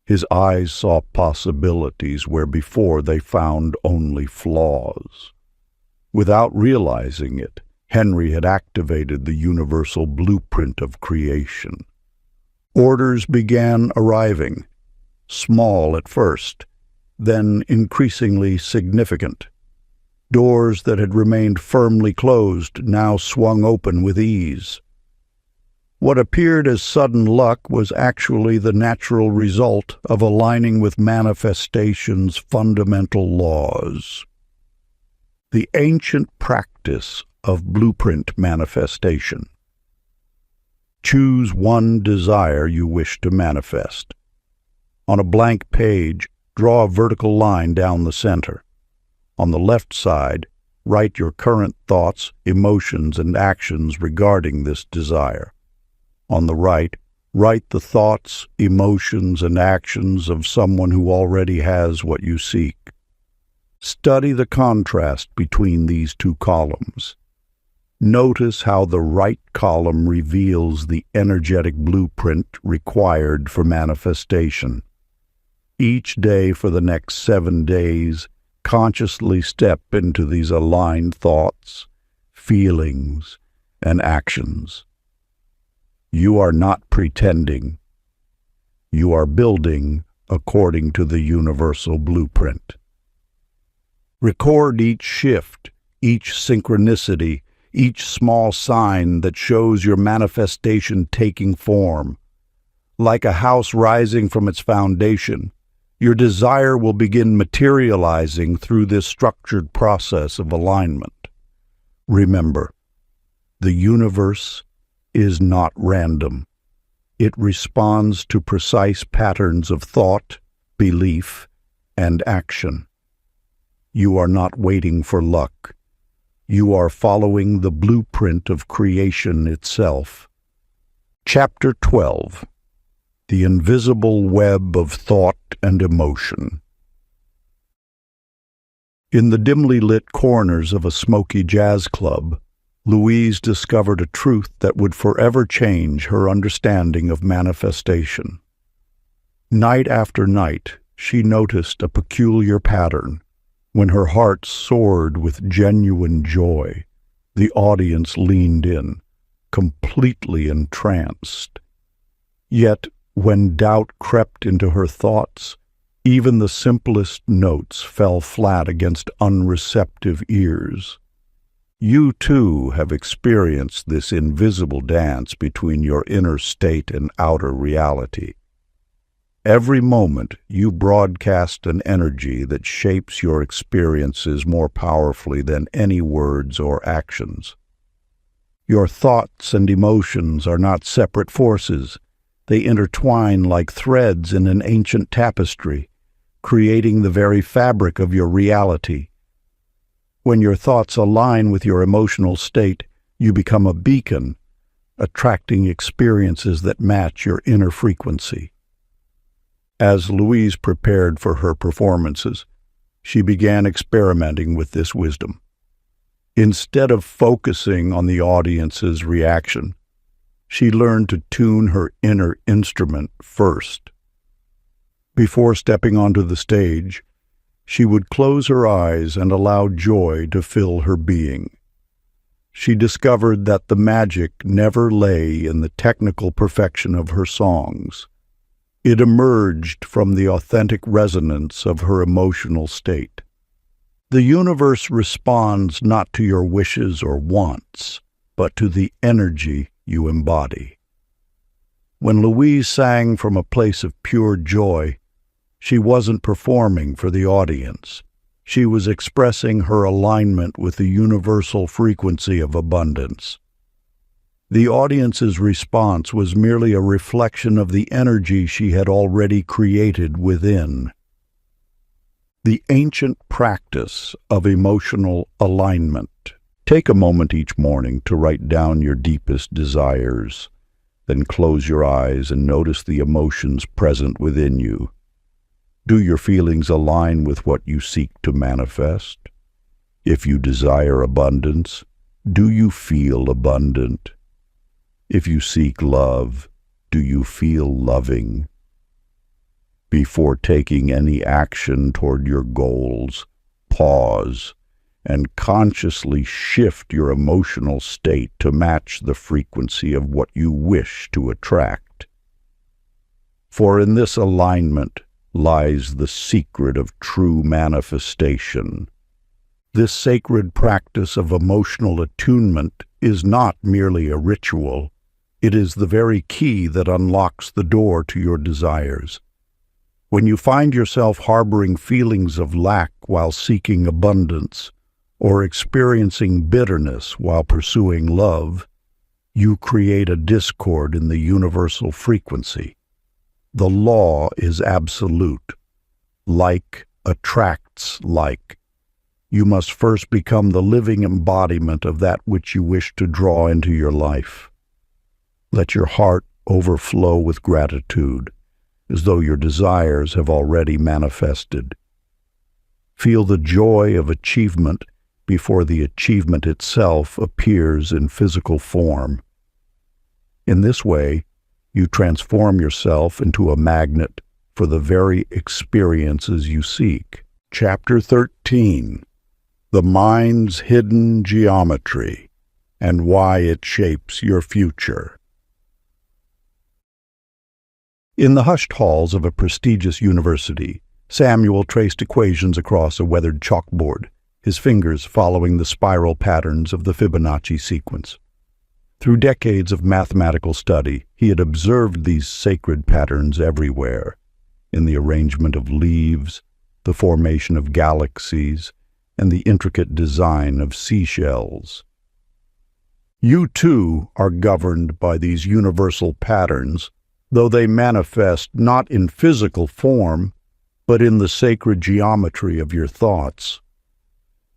His eyes saw possibilities where before they found only flaws. Without realizing it, Henry had activated the universal blueprint of creation. Orders began arriving, small at first, then increasingly significant. Doors that had remained firmly closed now swung open with ease. What appeared as sudden luck was actually the natural result of aligning with manifestation's fundamental laws. The ancient practice of blueprint manifestation. Choose one desire you wish to manifest. On a blank page, draw a vertical line down the center. On the left side, write your current thoughts, emotions, and actions regarding this desire. On the right, write the thoughts, emotions, and actions of someone who already has what you seek. Study the contrast between these two columns. Notice how the right column reveals the energetic blueprint required for manifestation. Each day for the next 7 days, consciously step into these aligned thoughts, feelings, and actions. You are not pretending. You are building according to the universal blueprint. Record each shift, each synchronicity, each small sign that shows your manifestation taking form. Like a house rising from its foundation, your desire will begin materializing through this structured process of alignment. Remember, the universe is not random. It responds to precise patterns of thought, belief, and action. You are not waiting for luck. You are following the blueprint of creation itself. Chapter 12. The Invisible Web of Thought and Emotion. In the dimly lit corners of a smoky jazz club, Louise discovered a truth that would forever change her understanding of manifestation. Night after night, she noticed a peculiar pattern. When her heart soared with genuine joy, the audience leaned in, completely entranced. Yet, When doubt crept into her thoughts, even the simplest notes fell flat against unreceptive ears. You, too, have experienced this invisible dance between your inner state and outer reality. Every moment, you broadcast an energy that shapes your experiences more powerfully than any words or actions. Your thoughts and emotions are not separate forces. They intertwine like threads in an ancient tapestry, creating the very fabric of your reality. When your thoughts align with your emotional state, you become a beacon, attracting experiences that match your inner frequency. As Louise prepared for her performances, she began experimenting with this wisdom. Instead of focusing on the audience's reaction, she learned to tune her inner instrument first. Before stepping onto the stage, she would close her eyes and allow joy to fill her being. She discovered that the magic never lay in the technical perfection of her songs. It emerged from the authentic resonance of her emotional state. The universe responds not to your wishes or wants, but to the energy you embody. When Louise sang from a place of pure joy, she wasn't performing for the audience. She was expressing her alignment with the universal frequency of abundance. The audience's response was merely a reflection of the energy she had already created within. The ancient practice of emotional alignment. Take a moment each morning to write down your deepest desires. Then close your eyes and notice the emotions present within you. Do your feelings align with what you seek to manifest? If you desire abundance, do you feel abundant? If you seek love, do you feel loving? Before taking any action toward your goals, pause and consciously shift your emotional state to match the frequency of what you wish to attract. For in this alignment lies the secret of true manifestation. This sacred practice of emotional attunement is not merely a ritual. It is the very key that unlocks the door to your desires. When you find yourself harboring feelings of lack while seeking abundance, or experiencing bitterness while pursuing love, you create a discord in the universal frequency. The law is absolute. Like attracts like. You must first become the living embodiment of that which you wish to draw into your life. Let your heart overflow with gratitude, as though your desires have already manifested. Feel the joy of achievement before the achievement itself appears in physical form. In this way, you transform yourself into a magnet for the very experiences you seek. Chapter 13. The Mind's Hidden Geometry and Why It Shapes Your Future. In the hushed halls of a prestigious university, Samuel traced equations across a weathered chalkboard, his fingers following the spiral patterns of the Fibonacci sequence. Through decades of mathematical study, he had observed these sacred patterns everywhere, in the arrangement of leaves, the formation of galaxies, and the intricate design of seashells. You, too, are governed by these universal patterns, though they manifest not in physical form, but in the sacred geometry of your thoughts.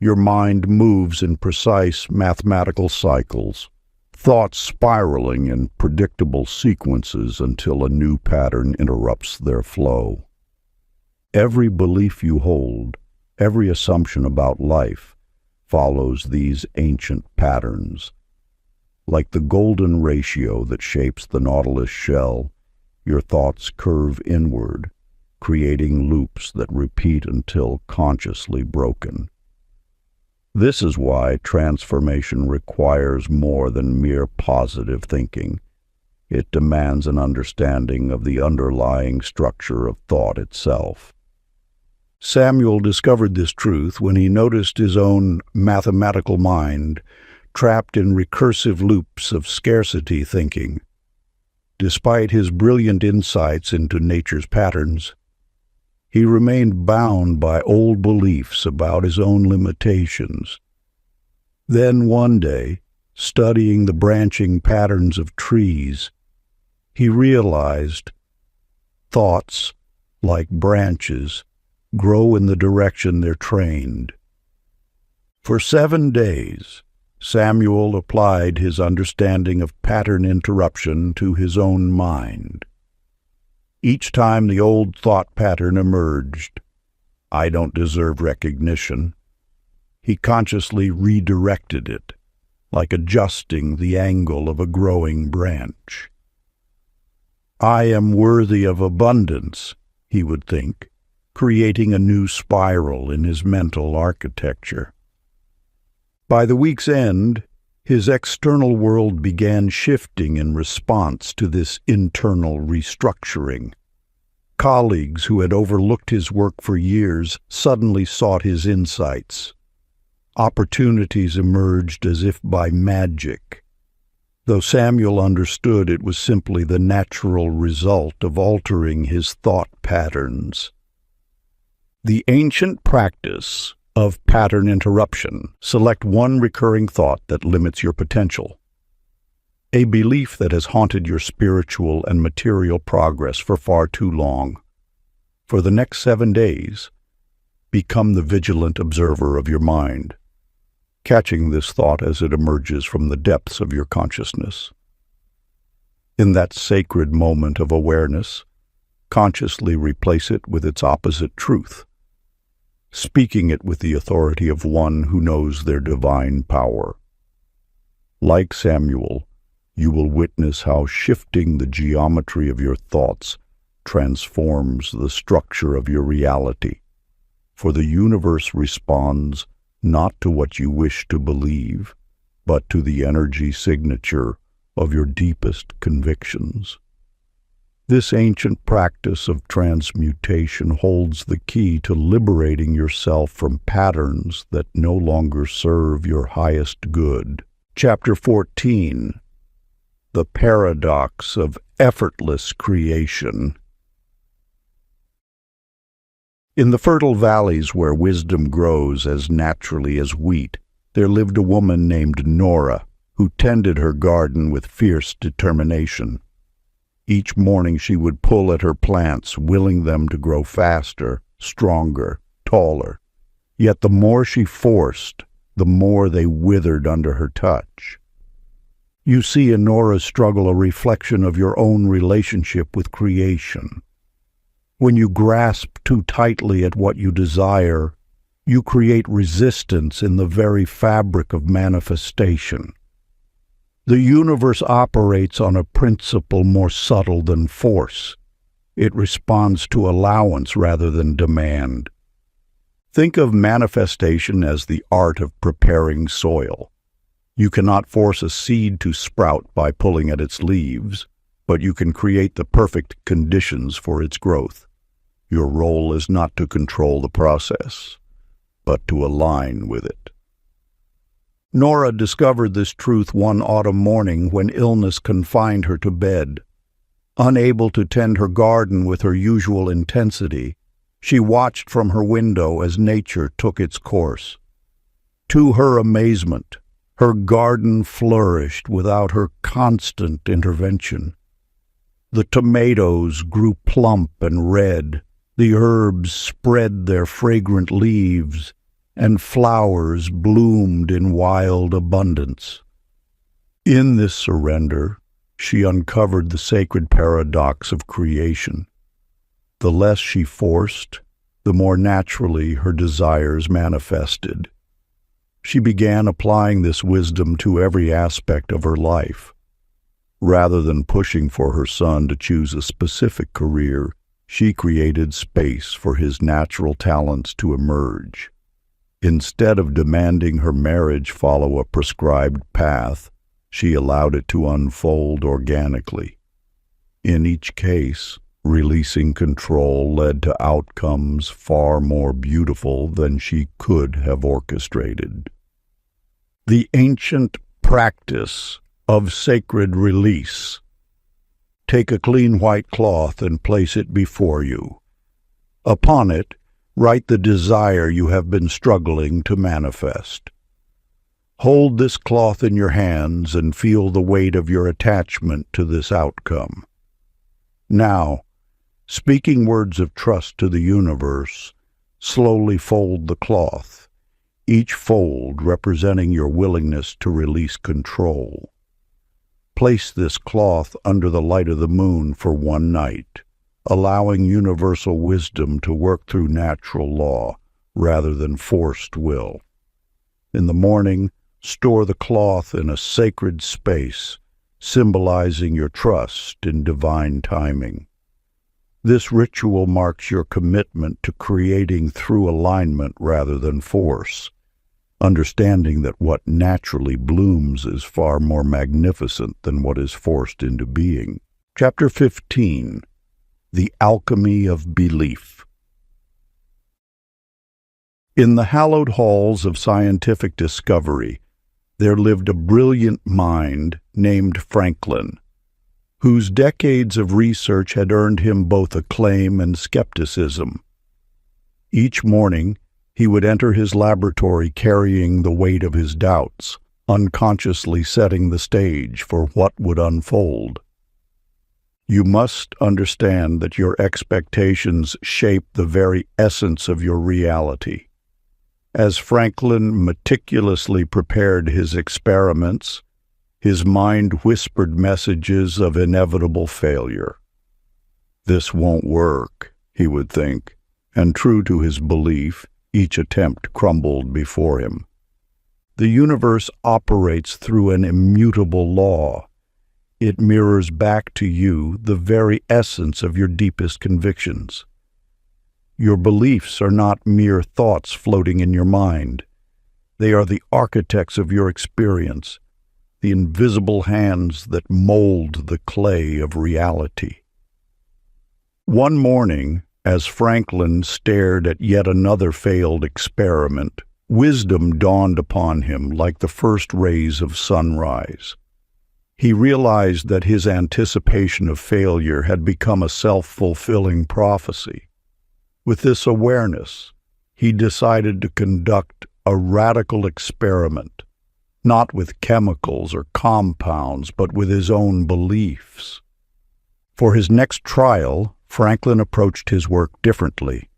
Your mind moves in precise mathematical cycles, thoughts spiraling in predictable sequences until a new pattern interrupts their flow. Every belief you hold, every assumption about life, follows these ancient patterns. Like the golden ratio that shapes the nautilus shell, your thoughts curve inward, creating loops that repeat until consciously broken. This is why transformation requires more than mere positive thinking. It demands an understanding of the underlying structure of thought itself. Samuel discovered this truth when he noticed his own mathematical mind trapped in recursive loops of scarcity thinking. Despite his brilliant insights into nature's patterns, he remained bound by old beliefs about his own limitations. Then one day, studying the branching patterns of trees, he realized thoughts, like branches, grow in the direction they're trained. For 7 days, Samuel applied his understanding of pattern interruption to his own mind. Each time the old thought pattern emerged, "I don't deserve recognition," he consciously redirected it, like adjusting the angle of a growing branch. "I am worthy of abundance," he would think, creating a new spiral in his mental architecture. By the week's end, his external world began shifting in response to this internal restructuring. Colleagues who had overlooked his work for years suddenly sought his insights. Opportunities emerged as if by magic, though Samuel understood it was simply the natural result of altering his thought patterns. The ancient practice of pattern interruption. Select one recurring thought that limits your potential. A belief that has haunted your spiritual and material progress for far too long. For the next 7 days, become the vigilant observer of your mind, catching this thought as it emerges from the depths of your consciousness. In that sacred moment of awareness, consciously replace it with its opposite truth, speaking it with the authority of one who knows their divine power. Like Samuel, you will witness how shifting the geometry of your thoughts transforms the structure of your reality, for the universe responds not to what you wish to believe, but to the energy signature of your deepest convictions. This ancient practice of transmutation holds the key to liberating yourself from patterns that no longer serve your highest good. Chapter 14. The Paradox of Effortless Creation. In the fertile valleys where wisdom grows as naturally as wheat, there lived a woman named Nora, who tended her garden with fierce determination. Each morning she would pull at her plants, willing them to grow faster, stronger, taller. Yet the more she forced, the more they withered under her touch. You see in Nora's struggle a reflection of your own relationship with creation. When you grasp too tightly at what you desire, you create resistance in the very fabric of manifestation. The universe operates on a principle more subtle than force. It responds to allowance rather than demand. Think of manifestation as the art of preparing soil. You cannot force a seed to sprout by pulling at its leaves, but you can create the perfect conditions for its growth. Your role is not to control the process, but to align with it. Nora discovered this truth one autumn morning when illness confined her to bed. Unable to tend her garden with her usual intensity, she watched from her window as nature took its course. To her amazement, her garden flourished without her constant intervention. The tomatoes grew plump and red, the herbs spread their fragrant leaves, and flowers bloomed in wild abundance. In this surrender, she uncovered the sacred paradox of creation. The less she forced, the more naturally her desires manifested. She began applying this wisdom to every aspect of her life. Rather than pushing for her son to choose a specific career, she created space for his natural talents to emerge. Instead of demanding her marriage follow a prescribed path, she allowed it to unfold organically. In each case, releasing control led to outcomes far more beautiful than she could have orchestrated. The ancient practice of sacred release. Take a clean white cloth and place it before you. Upon it, write the desire you have been struggling to manifest. Hold this cloth in your hands and feel the weight of your attachment to this outcome. Now, speaking words of trust to the universe, slowly fold the cloth, each fold representing your willingness to release control. Place this cloth under the light of the moon for one night, allowing universal wisdom to work through natural law rather than forced will. In the morning, store the cloth in a sacred space, symbolizing your trust in divine timing. This ritual marks your commitment to creating through alignment rather than force, understanding that what naturally blooms is far more magnificent than what is forced into being. Chapter 15. The Alchemy of Belief. In the hallowed halls of scientific discovery, there lived a brilliant mind named Franklin, whose decades of research had earned him both acclaim and skepticism. Each morning, he would enter his laboratory carrying the weight of his doubts, unconsciously setting the stage for what would unfold. You must understand that your expectations shape the very essence of your reality. As Franklin meticulously prepared his experiments, his mind whispered messages of inevitable failure. This won't work, he would think, and true to his belief, each attempt crumbled before him. The universe operates through an immutable law. It mirrors back to you the very essence of your deepest convictions. Your beliefs are not mere thoughts floating in your mind. They are the architects of your experience, the invisible hands that mold the clay of reality. One morning, as Franklin stared at yet another failed experiment, wisdom dawned upon him like the first rays of sunrise. He realized that his anticipation of failure had become a self-fulfilling prophecy. With this awareness, he decided to conduct a radical experiment, not with chemicals or compounds, but with his own beliefs. For his next trial, Franklin approached his work differently.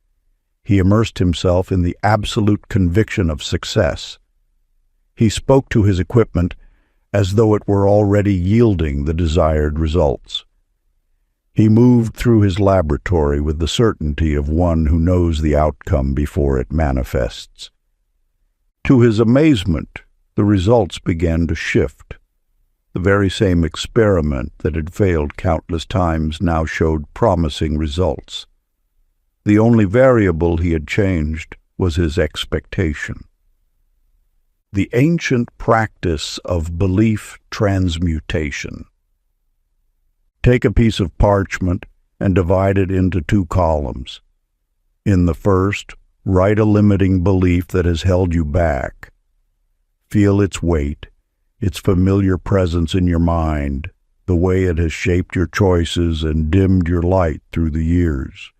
He immersed himself in the absolute conviction of success. He spoke to his equipment as though it were already yielding the desired results. He moved through his laboratory with the certainty of one who knows the outcome before it manifests. To his amazement, the results began to shift. The very same experiment that had failed countless times now showed promising results. The only variable he had changed was his expectation. The ancient practice of belief transmutation. Take a piece of parchment and divide it into 2 columns. In the first, write a limiting belief that has held you back. Feel its weight, its familiar presence in your mind, the way it has shaped your choices and dimmed your light through the years.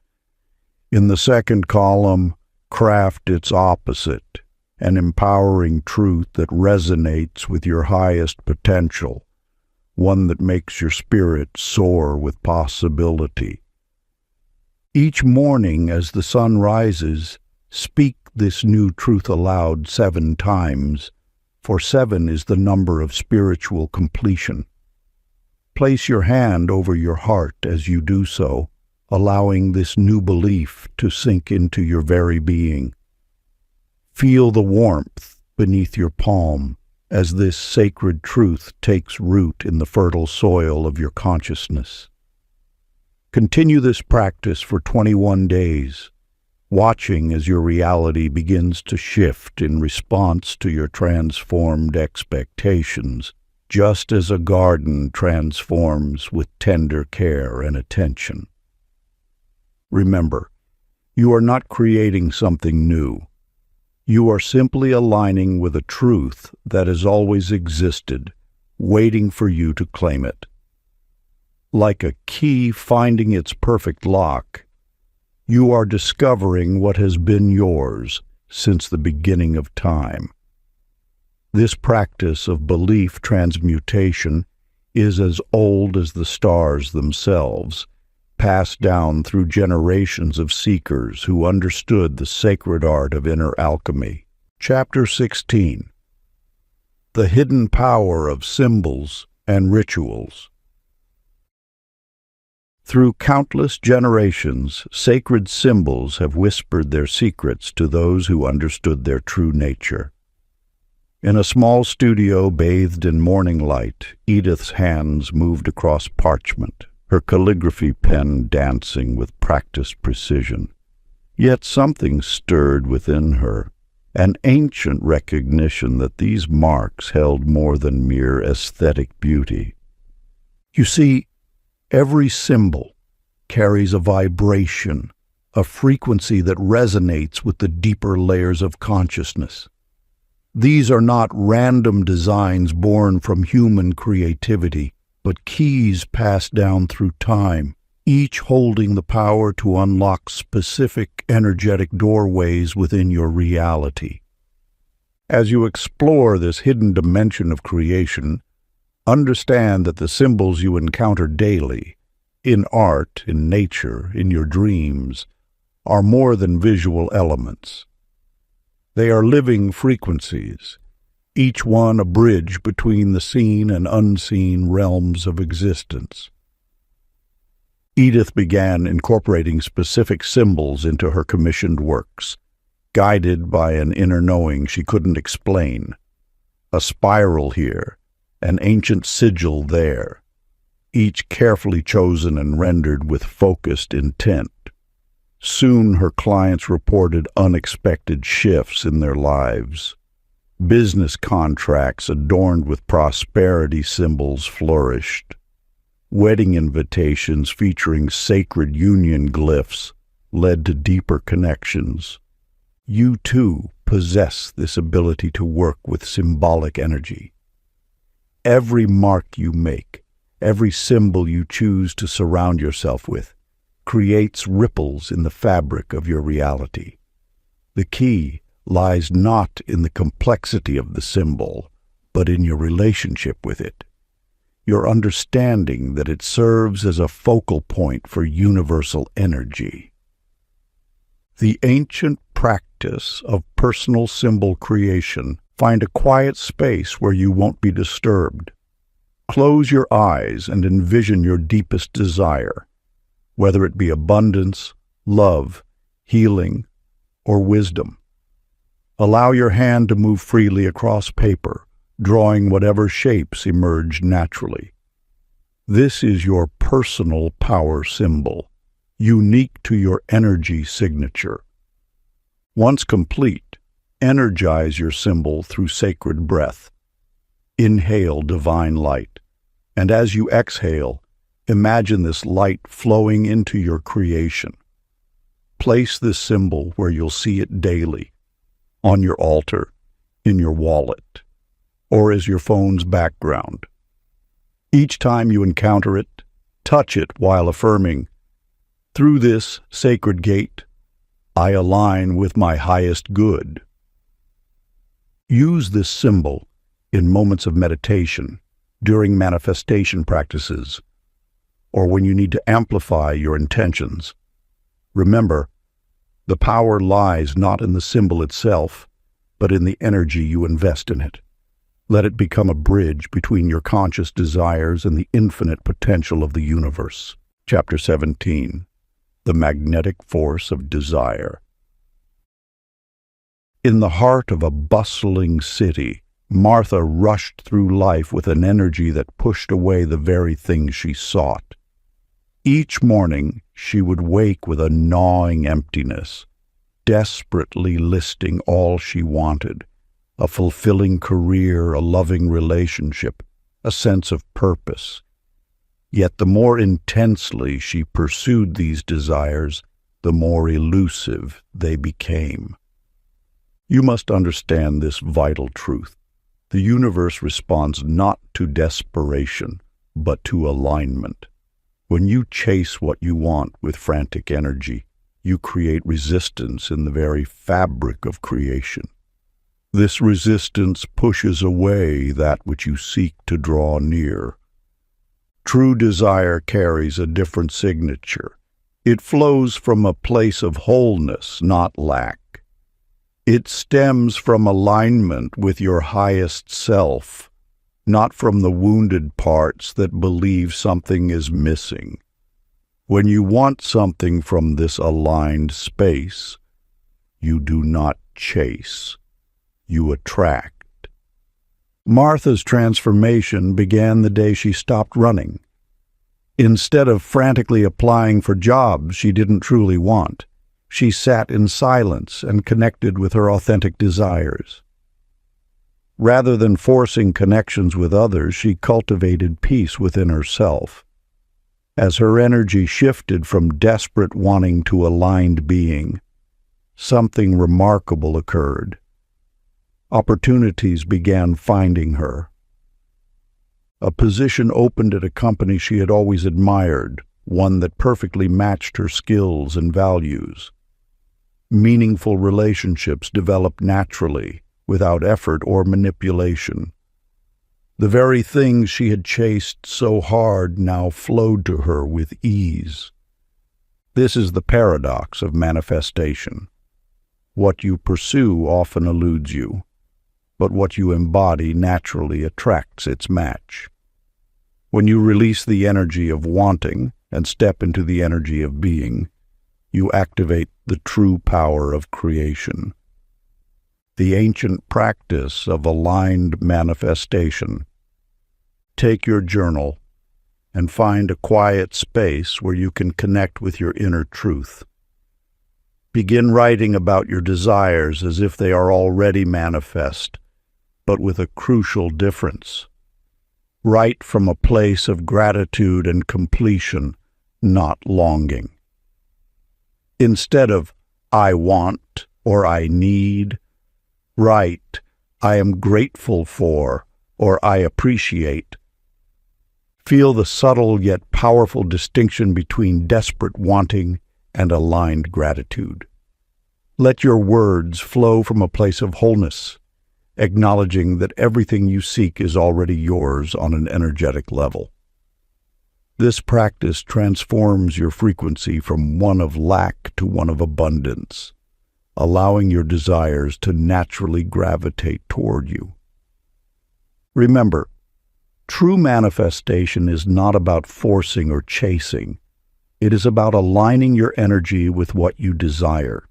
In the second column, craft its opposite, an empowering truth that resonates with your highest potential, one that makes your spirit soar with possibility. Each morning as the sun rises, speak this new truth aloud 7 times, for 7 is the number of spiritual completion. Place your hand over your heart as you do so, allowing this new belief to sink into your very being. Feel the warmth beneath your palm as this sacred truth takes root in the fertile soil of your consciousness. Continue this practice for 21 days, watching as your reality begins to shift in response to your transformed expectations, just as a garden transforms with tender care and attention. Remember, you are not creating something new. You are simply aligning with a truth that has always existed, waiting for you to claim it. Like a key finding its perfect lock, you are discovering what has been yours since the beginning of time. This practice of belief transmutation is as old as the stars themselves, passed down through generations of seekers who understood the sacred art of inner alchemy. Chapter 16. The Hidden Power of Symbols and Rituals. Through countless generations, sacred symbols have whispered their secrets to those who understood their true nature. In a small studio bathed in morning light, Edith's hands moved across parchment, her calligraphy pen dancing with practiced precision. Yet something stirred within her, an ancient recognition that these marks held more than mere aesthetic beauty. You see, every symbol carries a vibration, a frequency that resonates with the deeper layers of consciousness. These are not random designs born from human creativity, but keys passed down through time, each holding the power to unlock specific energetic doorways within your reality. As you explore this hidden dimension of creation, understand that the symbols you encounter daily, in art, in nature, in your dreams, are more than visual elements. They are living frequencies, each one a bridge between the seen and unseen realms of existence. Edith began incorporating specific symbols into her commissioned works, guided by an inner knowing she couldn't explain. A spiral here, an ancient sigil there, each carefully chosen and rendered with focused intent. Soon her clients reported unexpected shifts in their lives. Business contracts adorned with prosperity symbols flourished. Wedding invitations featuring sacred union glyphs led to deeper connections. You too possess this ability to work with symbolic energy. Every mark you make, every symbol you choose to surround yourself with, creates ripples in the fabric of your reality. The key lies not in the complexity of the symbol, but in your relationship with it, your understanding that it serves as a focal point for universal energy. The ancient practice of personal symbol creation. Find a quiet space where you won't be disturbed. Close your eyes and envision your deepest desire, whether it be abundance, love, healing, or wisdom. Allow your hand to move freely across paper, drawing whatever shapes emerge naturally. This is your personal power symbol, unique to your energy signature. Once complete, energize your symbol through sacred breath. Inhale divine light, and as you exhale, imagine this light flowing into your creation. Place this symbol where you'll see it daily, on your altar, in your wallet, or as your phone's background. Each time you encounter it, touch it while affirming, "Through this sacred gate, I align with my highest good." Use this symbol in moments of meditation, during manifestation practices, or when you need to amplify your intentions. Remember, the power lies not in the symbol itself, but in the energy you invest in it. Let it become a bridge between your conscious desires and the infinite potential of the universe. Chapter 17. The Magnetic Force of Desire. In the heart of a bustling city, Martha rushed through life with an energy that pushed away the very things she sought. Each morning, she would wake with a gnawing emptiness, desperately listing all she wanted: a fulfilling career, a loving relationship, a sense of purpose. Yet the more intensely she pursued these desires, the more elusive they became. You must understand this vital truth. The universe responds not to desperation, but to alignment. When you chase what you want with frantic energy, you create resistance in the very fabric of creation. This resistance pushes away that which you seek to draw near. True desire carries a different signature. It flows from a place of wholeness, not lack. It stems from alignment with your highest self, not from the wounded parts that believe something is missing. When you want something from this aligned space, you do not chase, you attract. Martha's transformation began the day she stopped running. Instead of frantically applying for jobs she didn't truly want, she sat in silence and connected with her authentic desires. Rather than forcing connections with others, she cultivated peace within herself. As her energy shifted from desperate wanting to aligned being, something remarkable occurred. Opportunities began finding her. A position opened at a company she had always admired, one that perfectly matched her skills and values. Meaningful relationships developed naturally, without effort or manipulation. The very things she had chased so hard now flowed to her with ease. This is the paradox of manifestation. What you pursue often eludes you, but what you embody naturally attracts its match. When you release the energy of wanting and step into the energy of being, you activate the true power of creation. The ancient practice of aligned manifestation. Take your journal and find a quiet space where you can connect with your inner truth. Begin writing about your desires as if they are already manifest, but with a crucial difference. Write from a place of gratitude and completion, not longing. Instead of, I want or I need, write, I am grateful for or I appreciate. Feel the subtle yet powerful distinction between desperate wanting and aligned gratitude. Let your words flow from a place of wholeness, acknowledging that everything you seek is already yours on an energetic level. This practice transforms your frequency from one of lack to one of abundance, allowing your desires to naturally gravitate toward you. Remember, true manifestation is not about forcing or chasing. It is about aligning your energy with what you desire,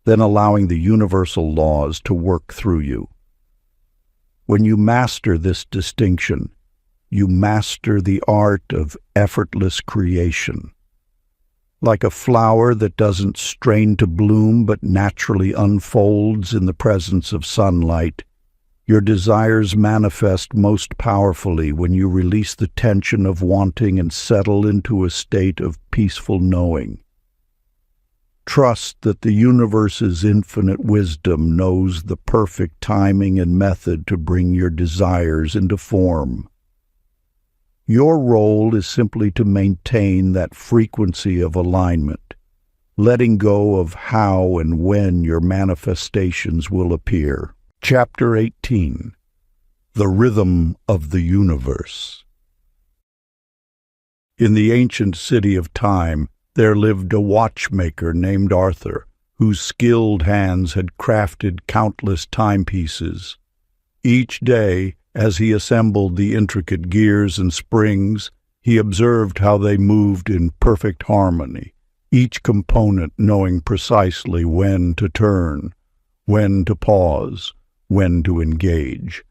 then allowing the universal laws to work through you. When you master this distinction, you master the art of effortless creation. Like a flower that doesn't strain to bloom but naturally unfolds in the presence of sunlight, your desires manifest most powerfully when you release the tension of wanting and settle into a state of peaceful knowing. Trust that the universe's infinite wisdom knows the perfect timing and method to bring your desires into form. Your role is simply to maintain that frequency of alignment, letting go of how and when your manifestations will appear. Chapter 18. The Rhythm of the Universe. In the ancient city of Time, there lived a watchmaker named Arthur, whose skilled hands had crafted countless timepieces. Each day, as he assembled the intricate gears and springs, he observed how they moved in perfect harmony, each component knowing precisely when to turn, when to pause, when to engage.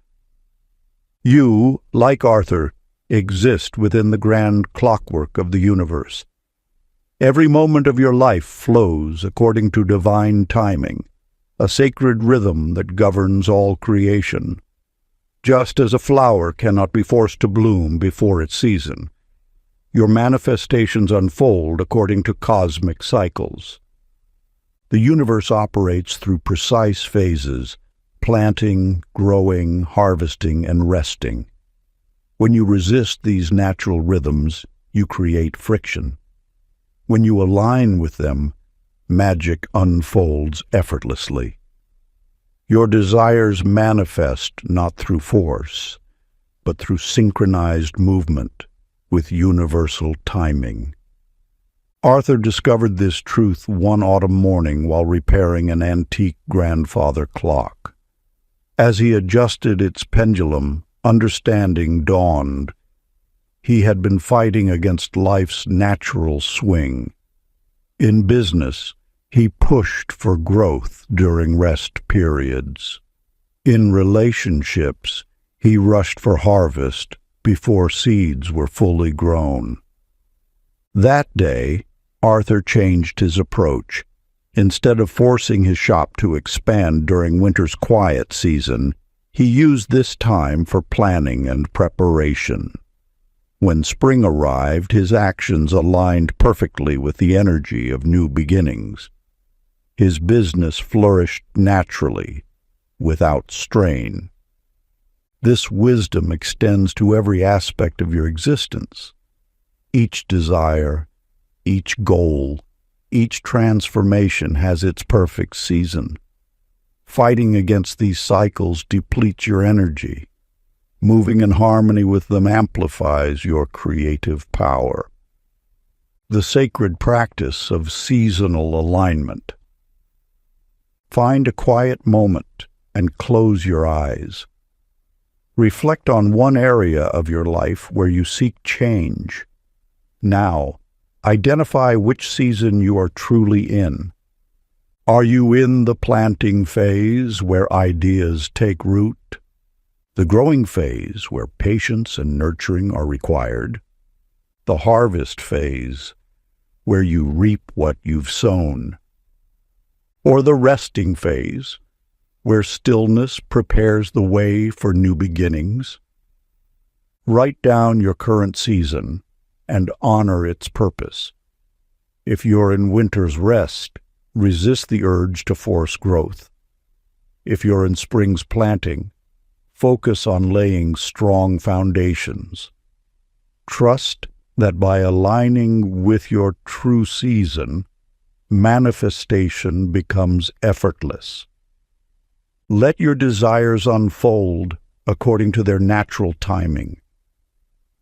You, like Arthur, exist within the grand clockwork of the universe. Every moment of your life flows according to divine timing, a sacred rhythm that governs all creation. Just as a flower cannot be forced to bloom before its season, your manifestations unfold according to cosmic cycles. The universe operates through precise phases: planting, growing, harvesting, and resting. When you resist these natural rhythms, you create friction. When you align with them, magic unfolds effortlessly. Your desires manifest not through force, but through synchronized movement with universal timing. Arthur discovered this truth one autumn morning while repairing an antique grandfather clock. As he adjusted its pendulum, understanding dawned. He had been fighting against life's natural swing. In business, he pushed for growth during rest periods. In relationships, he rushed for harvest before seeds were fully grown. That day, Arthur changed his approach. Instead of forcing his shop to expand during winter's quiet season, he used this time for planning and preparation. When spring arrived, his actions aligned perfectly with the energy of new beginnings. His business flourished naturally, without strain. This wisdom extends to every aspect of your existence. Each desire, each goal, each transformation has its perfect season. Fighting against these cycles depletes your energy. Moving in harmony with them amplifies your creative power. The sacred practice of seasonal alignment. Find a quiet moment and close your eyes. Reflect on one area of your life where you seek change. Now, identify which season you are truly in. Are you in the planting phase where ideas take root? The growing phase where patience and nurturing are required? The harvest phase where you reap what you've sown? Or the resting phase where stillness prepares the way for new beginnings? Write down your current season and honor its purpose. If you're in winter's rest, resist the urge to force growth. If you're in spring's planting, focus on laying strong foundations. Trust that by aligning with your true season, manifestation becomes effortless. Let your desires unfold according to their natural timing.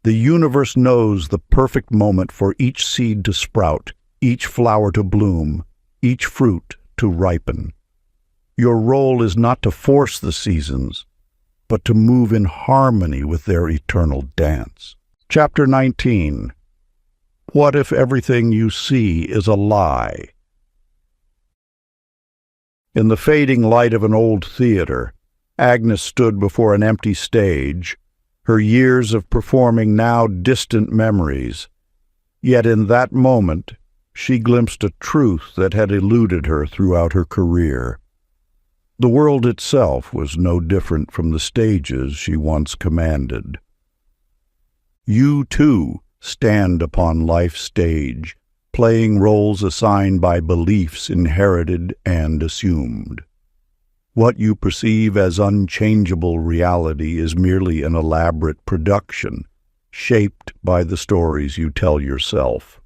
The universe knows the perfect moment for each seed to sprout, each flower to bloom, each fruit to ripen. Your role is not to force the seasons, but to move in harmony with their eternal dance. Chapter 19. What if everything you see is a lie? In the fading light of an old theater, Agnes stood before an empty stage, her years of performing now distant memories. Yet in that moment, she glimpsed a truth that had eluded her throughout her career. The world itself was no different from the stages she once commanded. You, too, stand upon life's stage, playing roles assigned by beliefs inherited and assumed. What you perceive as unchangeable reality is merely an elaborate production, shaped by the stories you tell yourself.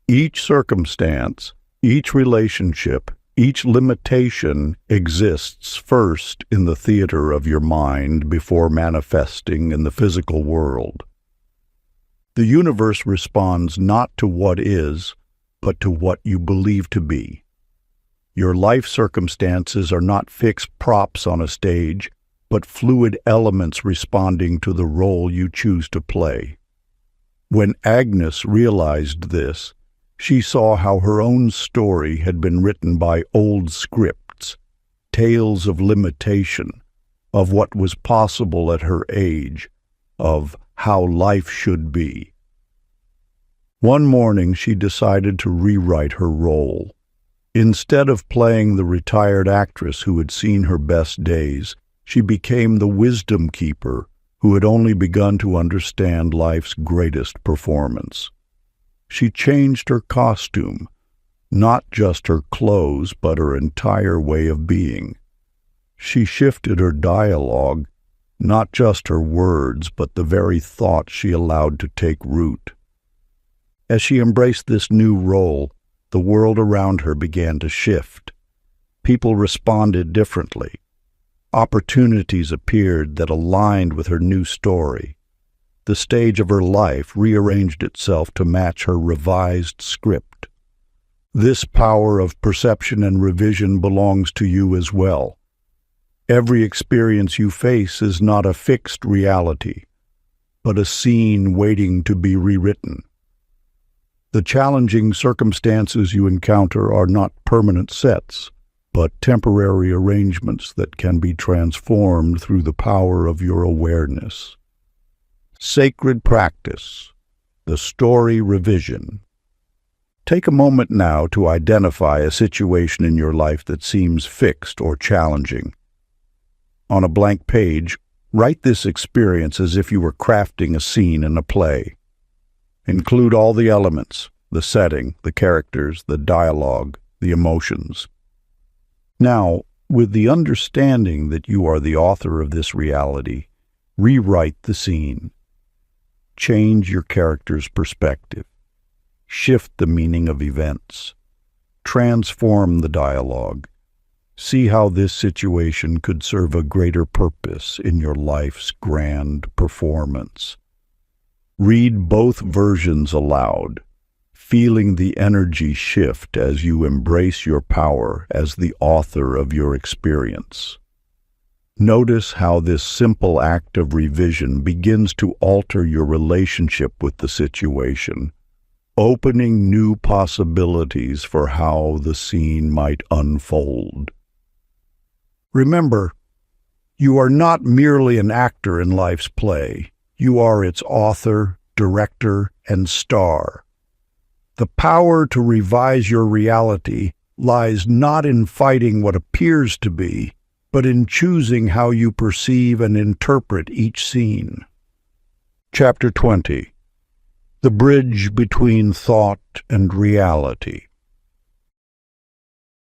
Each circumstance, each relationship, each limitation exists first in the theater of your mind before manifesting in the physical world. The universe responds not to what is, but to what you believe to be. Your life circumstances are not fixed props on a stage, but fluid elements responding to the role you choose to play. When Agnes realized this, she saw how her own story had been written by old scripts, tales of limitation, of what was possible at her age, of how life should be. One morning she decided to rewrite her role. Instead of playing the retired actress who had seen her best days, She became the wisdom keeper who had only begun to understand life's greatest performance. She changed her costume, not just her clothes, but her entire way of being. She shifted her dialogue, not just her words, but the very thoughts she allowed to take root. As she embraced this new role, the world around her began to shift. People responded differently. Opportunities appeared that aligned with her new story. The stage of her life rearranged itself to match her revised script. This power of perception and revision belongs to you as well. Every experience you face is not a fixed reality, but a scene waiting to be rewritten. The challenging circumstances you encounter are not permanent sets, but temporary arrangements that can be transformed through the power of your awareness. Sacred practice, the story revision. Take a moment now to identify a situation in your life that seems fixed or challenging. On a blank page, write this experience as if you were crafting a scene in a play. Include all the elements, the setting, the characters, the dialogue, the emotions. Now, with the understanding that you are the author of this reality, rewrite the scene. Change your character's perspective. Shift the meaning of events. Transform the dialogue. See how this situation could serve a greater purpose in your life's grand performance. Read both versions aloud, feeling the energy shift as you embrace your power as the author of your experience. Notice how this simple act of revision begins to alter your relationship with the situation, opening new possibilities for how the scene might unfold. Remember, you are not merely an actor in life's play. You are its author, director, and star. The power to revise your reality lies not in fighting what appears to be, but in choosing how you perceive and interpret each scene. Chapter 20. The Bridge Between Thought and Reality.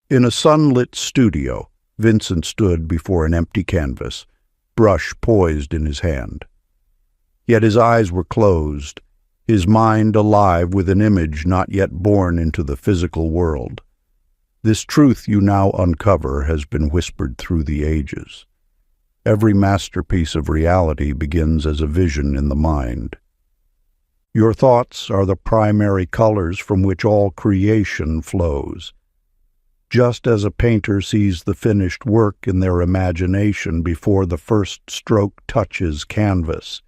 In a sunlit studio, Vincent stood before an empty canvas, brush poised in his hand. Yet his eyes were closed, his mind alive with an image not yet born into the physical world. This truth you now uncover has been whispered through the ages. Every masterpiece of reality begins as a vision in the mind. Your thoughts are the primary colors from which all creation flows. Just as a painter sees the finished work in their imagination before the first stroke touches canvas,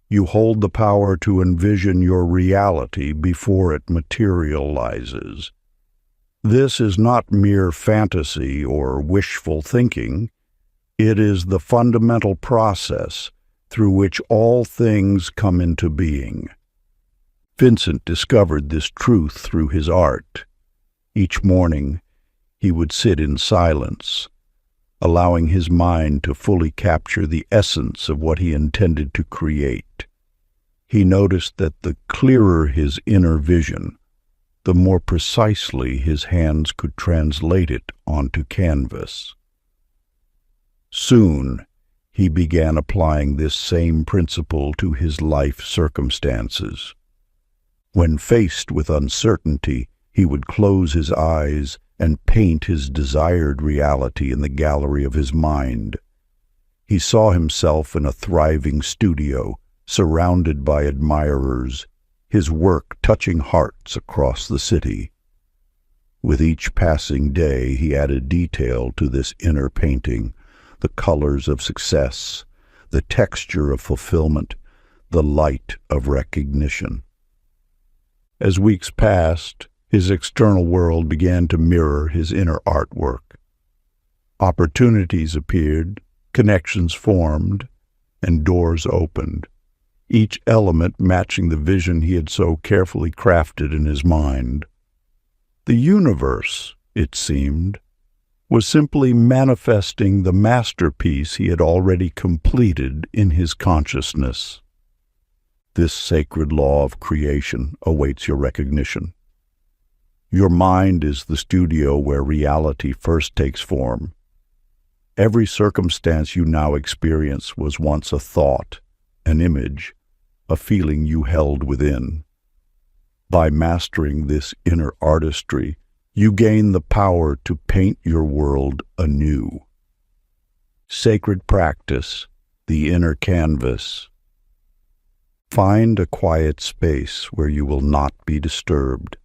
you hold the power to envision your reality before it materializes. This is not mere fantasy or wishful thinking. It is the fundamental process through which all things come into being. Vincent discovered this truth through his art. Each morning, he would sit in silence, allowing his mind to fully capture the essence of what he intended to create. He noticed that the clearer his inner vision, the more precisely his hands could translate it onto canvas. Soon, he began applying this same principle to his life circumstances. When faced with uncertainty, he would close his eyes and paint his desired reality in the gallery of his mind. He saw himself in a thriving studio, surrounded by admirers, his work touching hearts across the city. With each passing day, he added detail to this inner painting, the colors of success, the texture of fulfillment, the light of recognition. As weeks passed, his external world began to mirror his inner artwork. Opportunities appeared, connections formed, and doors opened, each element matching the vision he had so carefully crafted in his mind. The universe, it seemed, was simply manifesting the masterpiece he had already completed in his consciousness. This sacred law of creation awaits your recognition. Your mind is the studio where reality first takes form. Every circumstance you now experience was once a thought, an image, a feeling you held within. By mastering this inner artistry, you gain the power to paint your world anew. Sacred practice, the inner canvas. Find a quiet space where you will not be disturbed.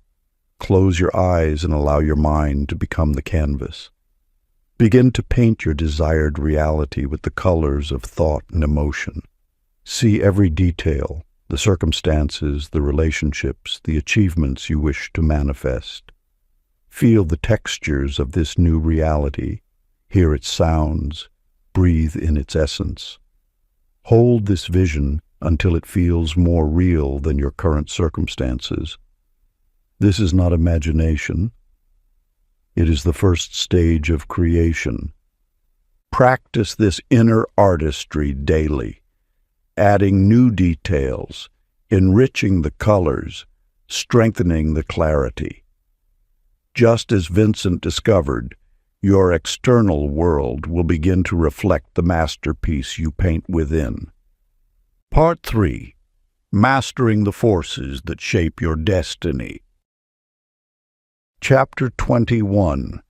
Close your eyes and allow your mind to become the canvas. Begin to paint your desired reality with the colors of thought and emotion. See every detail, the circumstances, the relationships, the achievements you wish to manifest. Feel the textures of this new reality, hear its sounds, breathe in its essence. Hold this vision until it feels more real than your current circumstances. This is not imagination. It is the first stage of creation. Practice this inner artistry daily, adding new details, enriching the colors, strengthening the clarity. Just as Vincent discovered, your external world will begin to reflect the masterpiece you paint within. Part 3. Mastering the Forces That Shape Your Destiny. Chapter 21.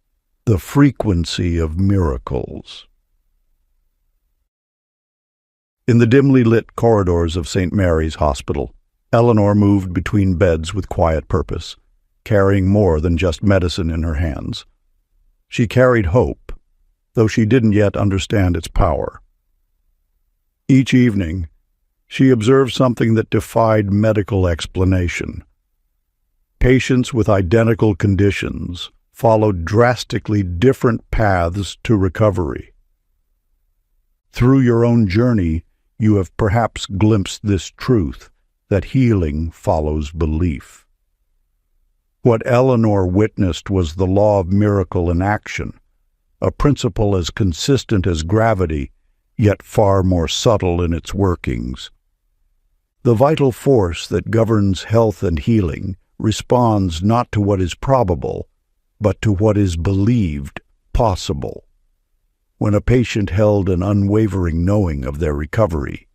The Frequency of Miracles. In the dimly lit corridors of St. Mary's Hospital, Eleanor moved between beds with quiet purpose, carrying more than just medicine in her hands. She carried hope, though she didn't yet understand its power. Each evening, she observed something that defied medical explanation. Patients with identical conditions followed drastically different paths to recovery. Through your own journey, you have perhaps glimpsed this truth, that healing follows belief. What Eleanor witnessed was the law of miracle in action, a principle as consistent as gravity, yet far more subtle in its workings. The vital force that governs health and healing responds not to what is probable, but to what is believed possible. When a patient held an unwavering knowing of their recovery,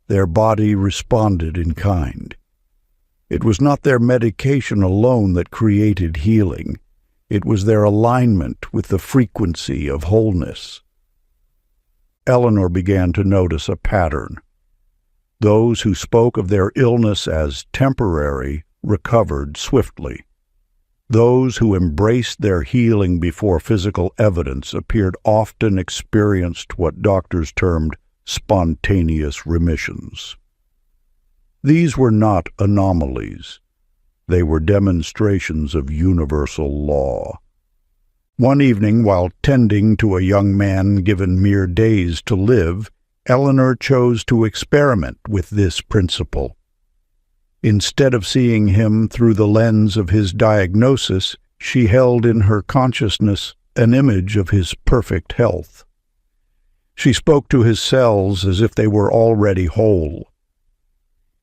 their body responded in kind. It was not their medication alone that created healing. It was their alignment with the frequency of wholeness. Eleanor began to notice a pattern. Those who spoke of their illness as temporary recovered swiftly. Those who embraced their healing before physical evidence appeared often experienced what doctors termed spontaneous remissions. These were not anomalies. They were demonstrations of universal law. One evening, while tending to a young man given mere days to live, Eleanor chose to experiment with this principle. Instead of seeing him through the lens of his diagnosis, she held in her consciousness an image of his perfect health. She spoke to his cells as if they were already whole.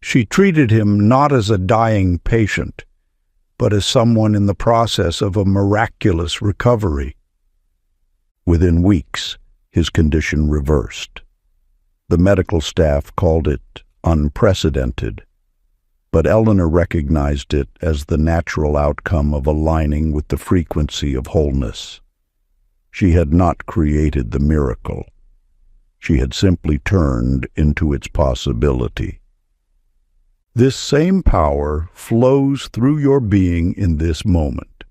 She treated him not as a dying patient, but as someone in the process of a miraculous recovery. Within weeks, his condition reversed. The medical staff called it unprecedented, but Eleanor recognized it as the natural outcome of aligning with the frequency of wholeness. She had not created the miracle. She had simply turned into its possibility. This same power flows through your being in this moment.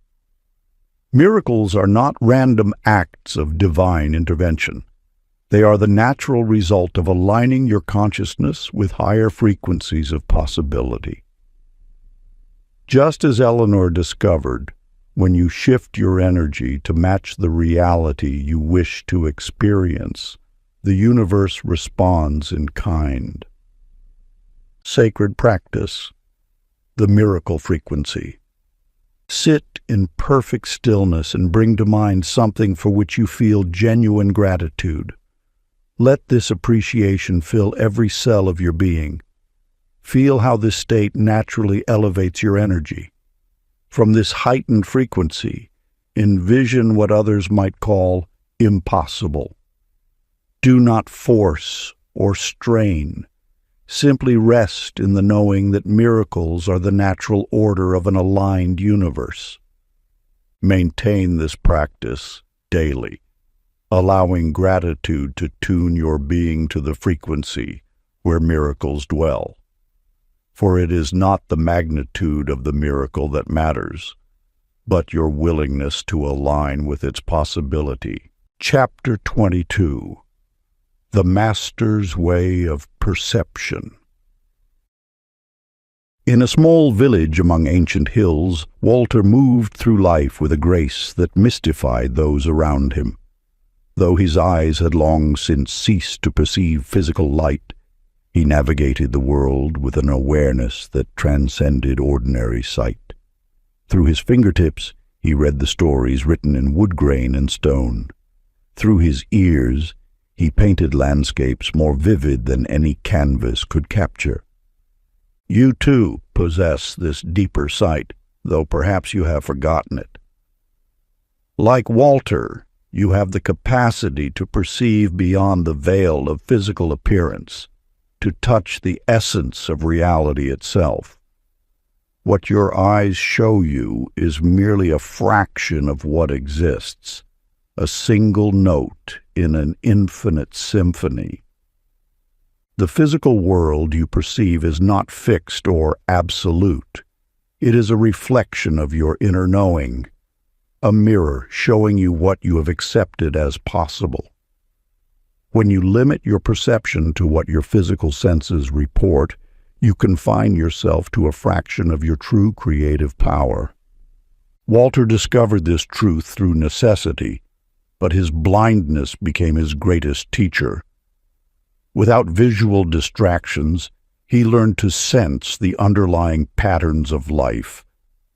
Miracles are not random acts of divine intervention. They are the natural result of aligning your consciousness with higher frequencies of possibility. Just as Eleanor discovered, when you shift your energy to match the reality you wish to experience, the universe responds in kind. Sacred practice, the miracle frequency. Sit in perfect stillness and bring to mind something for which you feel genuine gratitude. Let this appreciation fill every cell of your being. Feel how this state naturally elevates your energy. From this heightened frequency, envision what others might call impossible. Do not force or strain. Simply rest in the knowing that miracles are the natural order of an aligned universe. Maintain this practice daily, allowing gratitude to tune your being to the frequency where miracles dwell. For it is not the magnitude of the miracle that matters, but your willingness to align with its possibility. Chapter 22. The Master's Way of Perception. In a small village among ancient hills, Walter moved through life with a grace that mystified those around him. Though his eyes had long since ceased to perceive physical light, he navigated the world with an awareness that transcended ordinary sight. Through his fingertips, he read the stories written in wood grain and stone. Through his ears, he painted landscapes more vivid than any canvas could capture. You, too, possess this deeper sight, though perhaps you have forgotten it. Like Walter, you have the capacity to perceive beyond the veil of physical appearance, to touch the essence of reality itself. What your eyes show you is merely a fraction of what exists, a single note in an infinite symphony. The physical world you perceive is not fixed or absolute. It is a reflection of your inner knowing, a mirror showing you what you have accepted as possible. When you limit your perception to what your physical senses report, you confine yourself to a fraction of your true creative power. Walter discovered this truth through necessity, but his blindness became his greatest teacher. Without visual distractions, he learned to sense the underlying patterns of life,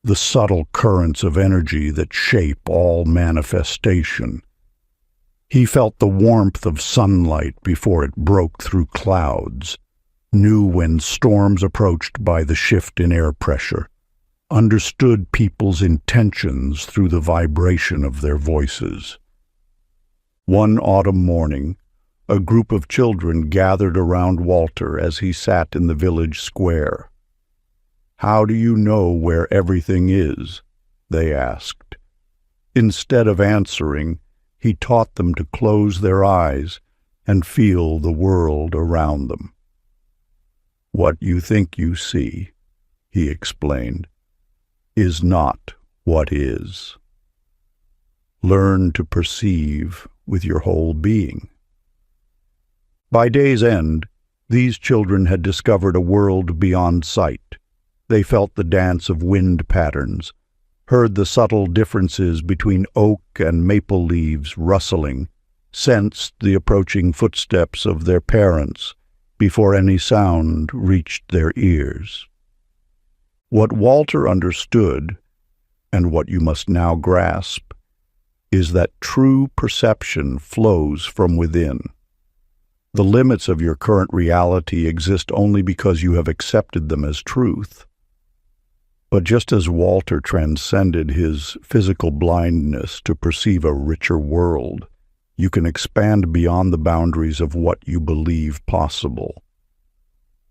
the subtle currents of energy that shape all manifestation. He felt the warmth of sunlight before it broke through clouds, knew when storms approached by the shift in air pressure, understood people's intentions through the vibration of their voices. One autumn morning, a group of children gathered around Walter as he sat in the village square. "How do you know where everything is?" they asked. Instead of answering, he taught them to close their eyes and feel the world around them. "What you think you see," he explained, "is not what is. Learn to perceive with your whole being." By day's end, these children had discovered a world beyond sight. They felt the dance of wind patterns, heard the subtle differences between oak and maple leaves rustling, sensed the approaching footsteps of their parents before any sound reached their ears. What Walter understood, and what you must now grasp, is that true perception flows from within. The limits of your current reality exist only because you have accepted them as truth. But just as Walter transcended his physical blindness to perceive a richer world, you can expand beyond the boundaries of what you believe possible.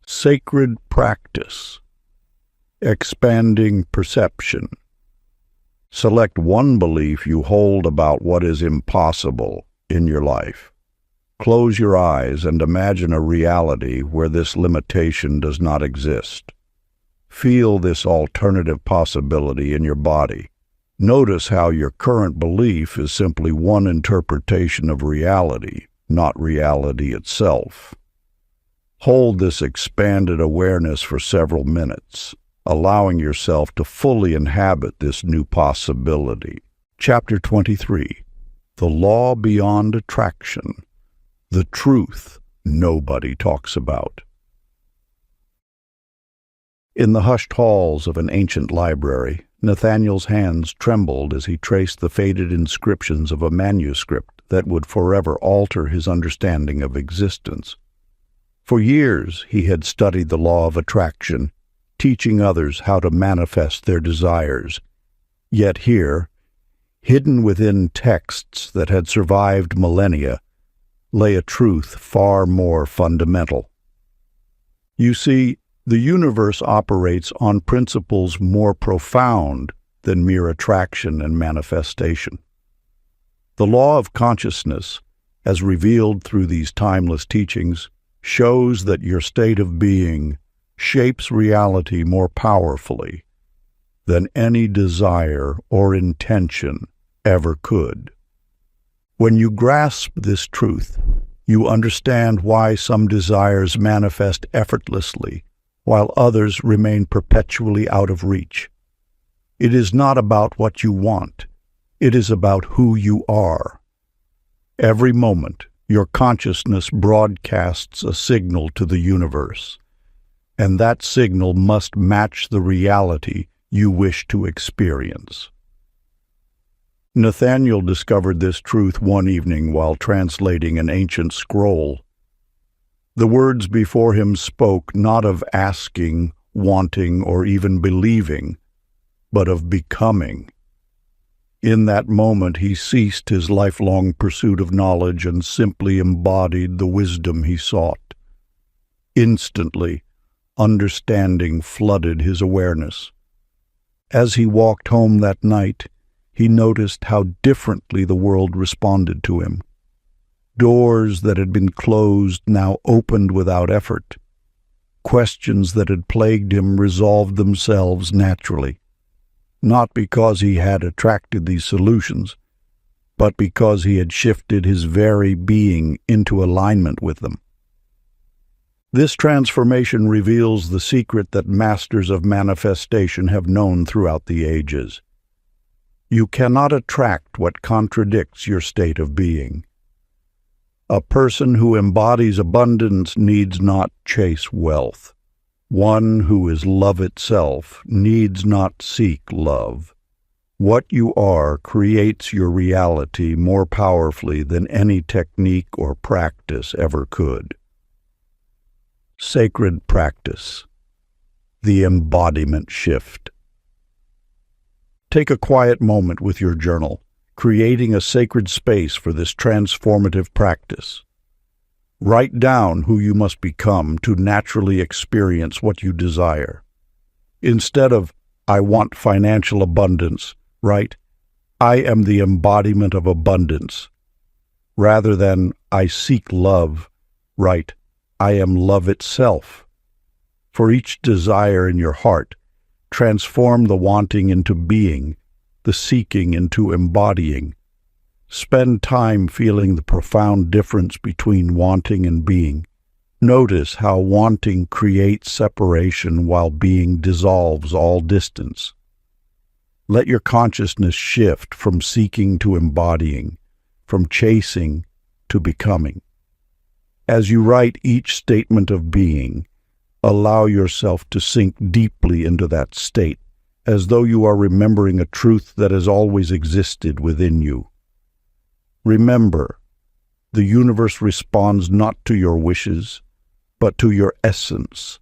Sacred practice. Expanding perception. Select one belief you hold about what is impossible in your life. Close your eyes and imagine a reality where this limitation does not exist. Feel this alternative possibility in your body. Notice how your current belief is simply one interpretation of reality, not reality itself. Hold this expanded awareness for several minutes, allowing yourself to fully inhabit this new possibility. Chapter 23. The Law Beyond Attraction. The Truth Nobody Talks About. In the hushed halls of an ancient library, Nathaniel's hands trembled as he traced the faded inscriptions of a manuscript that would forever alter his understanding of existence. For years he had studied the law of attraction, teaching others how to manifest their desires. Yet here, hidden within texts that had survived millennia, lay a truth far more fundamental. You see, the universe operates on principles more profound than mere attraction and manifestation. The law of consciousness, as revealed through these timeless teachings, shows that your state of being shapes reality more powerfully than any desire or intention ever could. When you grasp this truth, you understand why some desires manifest effortlessly, while others remain perpetually out of reach. It is not about what you want. It is about who you are. Every moment, your consciousness broadcasts a signal to the universe, and that signal must match the reality you wish to experience. Nathaniel discovered this truth one evening while translating an ancient scroll. The words before him spoke not of asking, wanting, or even believing, but of becoming. In that moment, he ceased his lifelong pursuit of knowledge and simply embodied the wisdom he sought. Instantly, understanding flooded his awareness. As he walked home that night, he noticed how differently the world responded to him. Doors that had been closed now opened without effort. Questions that had plagued him resolved themselves naturally, not because he had attracted these solutions, but because he had shifted his very being into alignment with them. This transformation reveals the secret that masters of manifestation have known throughout the ages. You cannot attract what contradicts your state of being. A person who embodies abundance needs not chase wealth. One who is love itself needs not seek love. What you are creates your reality more powerfully than any technique or practice ever could. Sacred practice. The embodiment shift. Take a quiet moment with your journal, creating a sacred space for this transformative practice. Write down who you must become to naturally experience what you desire. Instead of, "I want financial abundance," write, "I am the embodiment of abundance." Rather than, "I seek love," write, "I am love itself." For each desire in your heart, transform the wanting into being, the seeking into embodying. Spend time feeling the profound difference between wanting and being. Notice how wanting creates separation while being dissolves all distance. Let your consciousness shift from seeking to embodying, from chasing to becoming. As you write each statement of being, allow yourself to sink deeply into that state, as though you are remembering a truth that has always existed within you. Remember, the universe responds not to your wishes, but to your essence.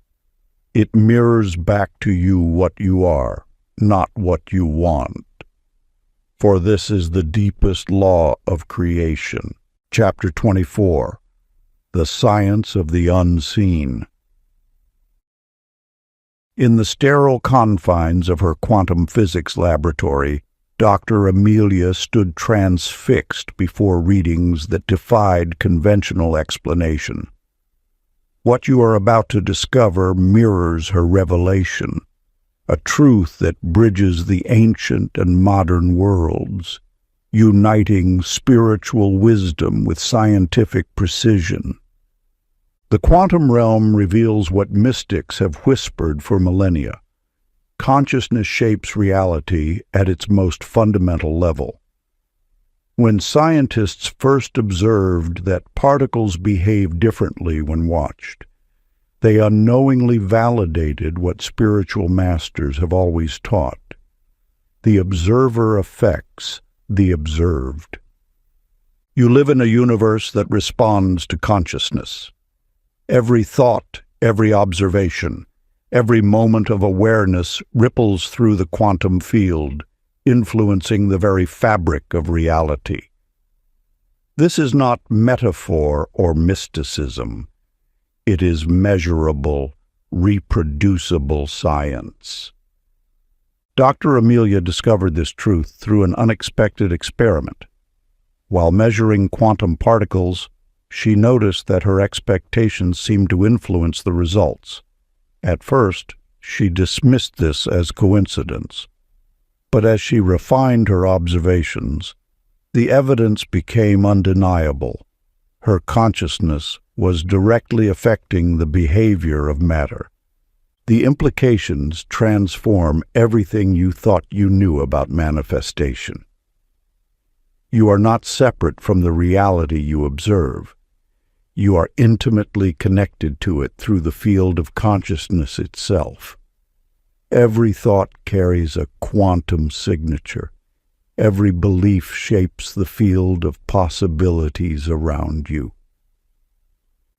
It mirrors back to you what you are, not what you want. For this is the deepest law of creation. Chapter 24. The Science of the Unseen. In the sterile confines of her quantum physics laboratory, Dr. Amelia stood transfixed before readings that defied conventional explanation. What you are about to discover mirrors her revelation, a truth that bridges the ancient and modern worlds, uniting spiritual wisdom with scientific precision. The quantum realm reveals what mystics have whispered for millennia. Consciousness shapes reality at its most fundamental level. When scientists first observed that particles behave differently when watched, they unknowingly validated what spiritual masters have always taught. The observer affects the observed. You live in a universe that responds to consciousness. Every thought, every observation, every moment of awareness ripples through the quantum field, influencing the very fabric of reality. This is not metaphor or mysticism. It is measurable, reproducible science. Dr. Amelia discovered this truth through an unexpected experiment. While measuring quantum particles, she noticed that her expectations seemed to influence the results. At first, she dismissed this as coincidence. But as she refined her observations, the evidence became undeniable. Her consciousness was directly affecting the behavior of matter. The implications transform everything you thought you knew about manifestation. You are not separate from the reality you observe. You are intimately connected to it through the field of consciousness itself. Every thought carries a quantum signature. Every belief shapes the field of possibilities around you.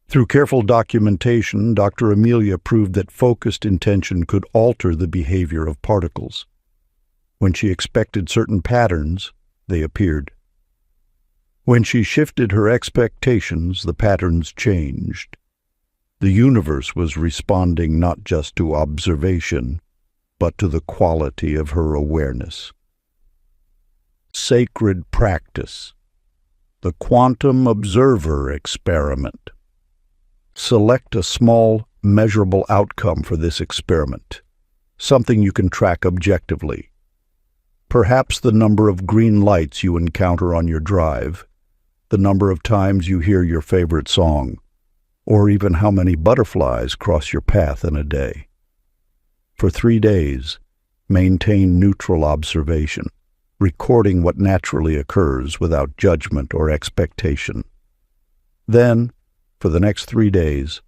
Through careful documentation, Dr. Amelia proved that focused intention could alter the behavior of particles. When she expected certain patterns, they appeared. When she shifted her expectations, the patterns changed. The universe was responding not just to observation, but to the quality of her awareness. Sacred practice. The Quantum Observer Experiment. Select a small, measurable outcome for this experiment, something you can track objectively. Perhaps the number of green lights you encounter on your drive, the number of times you hear your favorite song, or even how many butterflies cross your path in a day. For 3 days, maintain neutral observation, recording what naturally occurs without judgment or expectation. Then, for the next 3 days,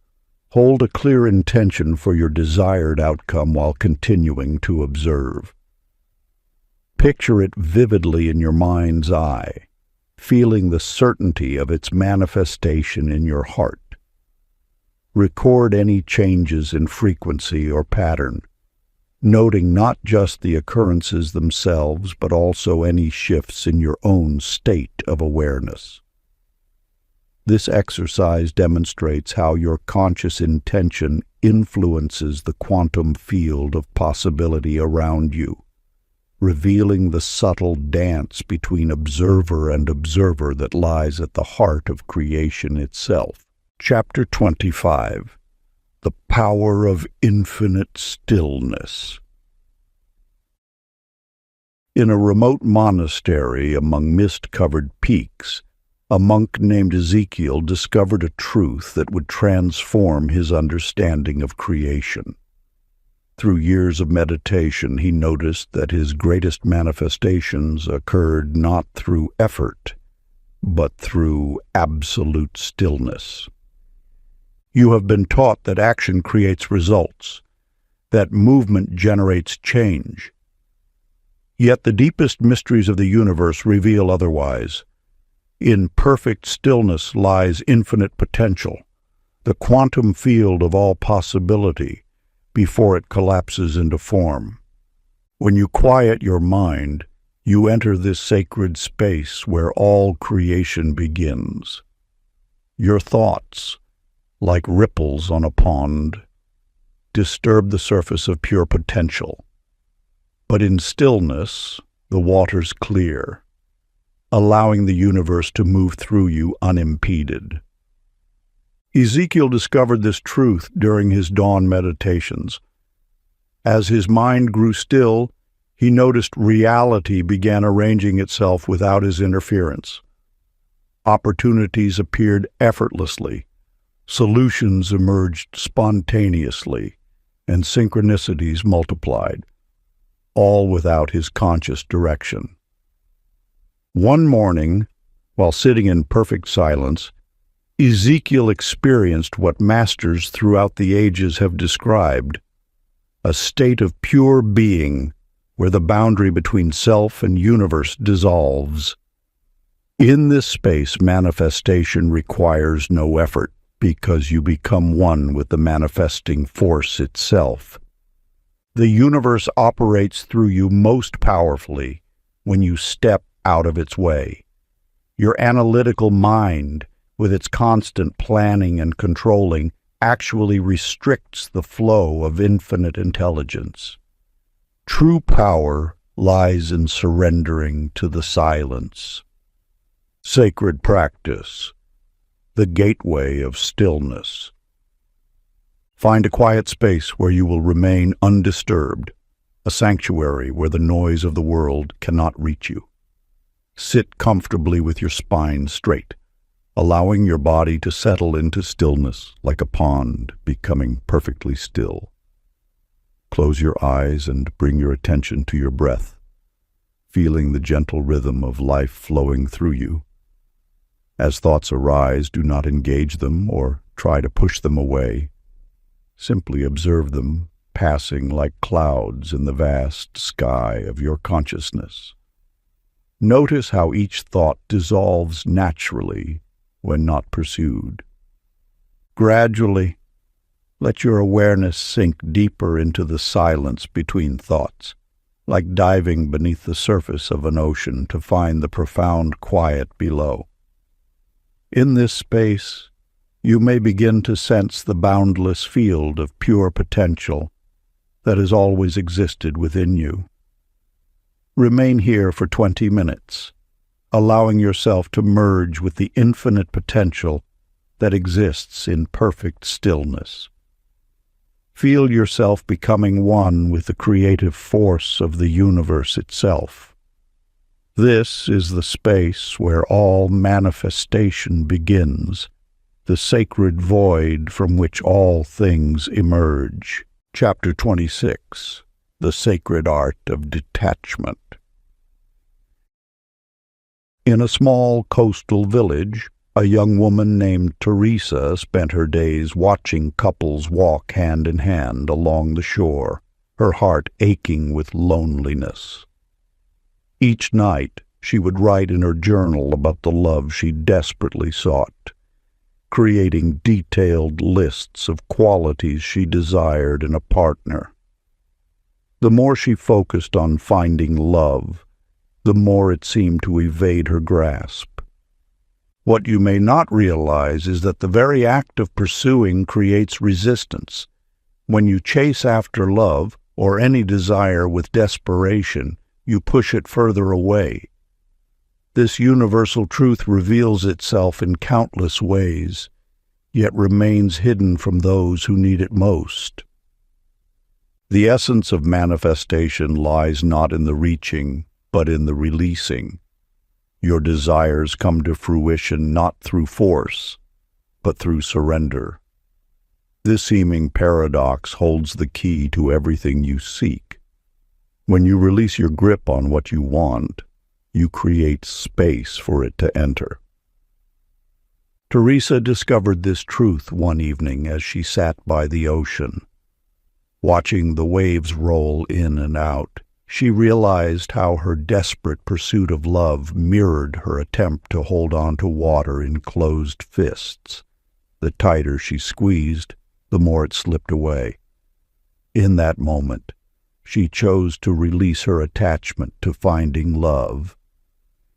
hold a clear intention for your desired outcome while continuing to observe. Picture it vividly in your mind's eye, feeling the certainty of its manifestation in your heart. Record any changes in frequency or pattern, noting not just the occurrences themselves, but also any shifts in your own state of awareness. This exercise demonstrates how your conscious intention influences the quantum field of possibility around you, revealing the subtle dance between observer and observer that lies at the heart of creation itself. Chapter 25. The Power of Infinite Stillness. In a remote monastery among mist-covered peaks, a monk named Ezekiel discovered a truth that would transform his understanding of creation. Through years of meditation, he noticed that his greatest manifestations occurred not through effort, but through absolute stillness. You have been taught that action creates results, that movement generates change. Yet the deepest mysteries of the universe reveal otherwise. In perfect stillness lies infinite potential, the quantum field of all possibility, before it collapses into form. When you quiet your mind, you enter this sacred space where all creation begins. Your thoughts, like ripples on a pond, disturb the surface of pure potential. But in stillness, the waters clear, allowing the universe to move through you unimpeded. Ezekiel discovered this truth during his dawn meditations. As his mind grew still, he noticed reality began arranging itself without his interference. Opportunities appeared effortlessly, solutions emerged spontaneously, and synchronicities multiplied, all without his conscious direction. One morning, while sitting in perfect silence, Ezekiel experienced what masters throughout the ages have described, a state of pure being where the boundary between self and universe dissolves. In this space, manifestation requires no effort because you become one with the manifesting force itself. The universe operates through you most powerfully when you step out of its way. Your analytical mind, with its constant planning and controlling, actually restricts the flow of infinite intelligence. True power lies in surrendering to the silence. Sacred practice, the gateway of stillness. Find a quiet space where you will remain undisturbed, a sanctuary where the noise of the world cannot reach you. Sit comfortably with your spine straight, allowing your body to settle into stillness like a pond becoming perfectly still. Close your eyes and bring your attention to your breath, feeling the gentle rhythm of life flowing through you. As thoughts arise, do not engage them or try to push them away. Simply observe them, passing like clouds in the vast sky of your consciousness. Notice how each thought dissolves naturally when not pursued. Gradually, let your awareness sink deeper into the silence between thoughts, like diving beneath the surface of an ocean to find the profound quiet below. In this space, you may begin to sense the boundless field of pure potential that has always existed within you. Remain here for 20 minutes, allowing yourself to merge with the infinite potential that exists in perfect stillness. Feel yourself becoming one with the creative force of the universe itself. This is the space where all manifestation begins, the sacred void from which all things emerge. Chapter 26. The Sacred Art of Detachment. In a small coastal village, a young woman named Teresa spent her days watching couples walk hand in hand along the shore, her heart aching with loneliness. Each night, she would write in her journal about the love she desperately sought, creating detailed lists of qualities she desired in a partner. The more she focused on finding love, the more it seemed to evade her grasp. What you may not realize is that the very act of pursuing creates resistance. When you chase after love, or any desire with desperation, you push it further away. This universal truth reveals itself in countless ways, yet remains hidden from those who need it most. The essence of manifestation lies not in the reaching, but in the releasing. Your desires come to fruition not through force, but through surrender. This seeming paradox holds the key to everything you seek. When you release your grip on what you want, you create space for it to enter. Teresa discovered this truth one evening as she sat by the ocean. Watching the waves roll in and out, she realized how her desperate pursuit of love mirrored her attempt to hold on to water in closed fists. The tighter she squeezed, the more it slipped away. In that moment, she chose to release her attachment to finding love.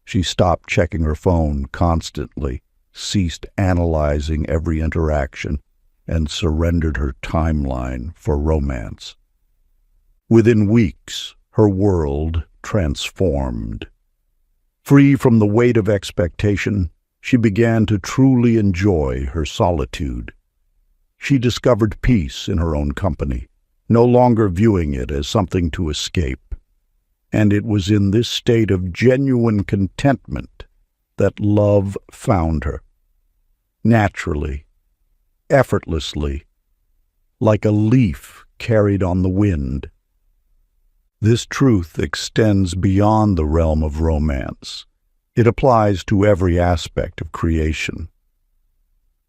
She stopped checking her phone constantly, ceased analyzing every interaction, and surrendered her timeline for romance. Within weeks, her world transformed. Free from the weight of expectation, she began to truly enjoy her solitude. She discovered peace in her own company, no longer viewing it as something to escape. And it was in this state of genuine contentment that love found her. Naturally, effortlessly, like a leaf carried on the wind. This truth extends beyond the realm of romance. It applies to every aspect of creation.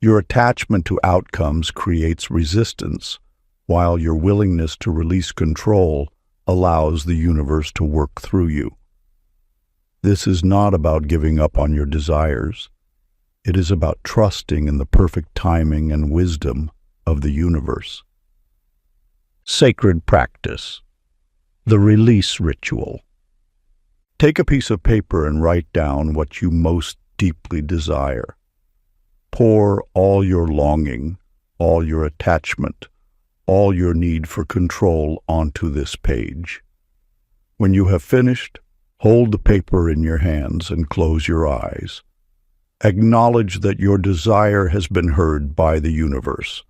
Your attachment to outcomes creates resistance, while your willingness to release control allows the universe to work through you. This is not about giving up on your desires. It is about trusting in the perfect timing and wisdom of the universe. Sacred practice. The release ritual. Take a piece of paper and write down what you most deeply desire. Pour all your longing, all your attachment, all your need for control onto this page. When you have finished, hold the paper in your hands and close your eyes. Acknowledge that your desire has been heard by the universe.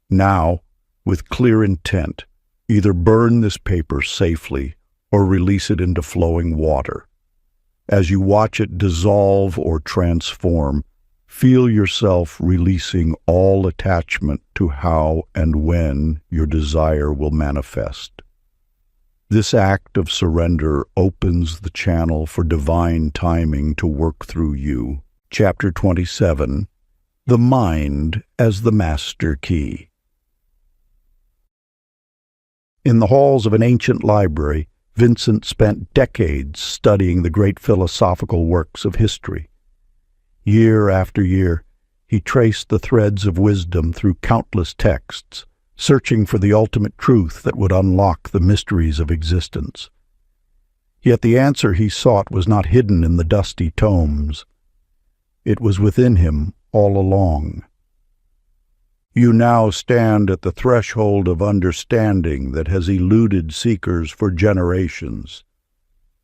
Now, with clear intent, either burn this paper safely or release it into flowing water. As you watch it dissolve or transform, feel yourself releasing all attachment to how and when your desire will manifest. This act of surrender opens the channel for divine timing to work through you. Chapter 27. The Mind as the Master Key. In the halls of an ancient library, Vincent spent decades studying the great philosophical works of history. Year after year, he traced the threads of wisdom through countless texts, searching for the ultimate truth that would unlock the mysteries of existence. Yet the answer he sought was not hidden in the dusty tomes. It was within him all along. You now stand at the threshold of understanding that has eluded seekers for generations.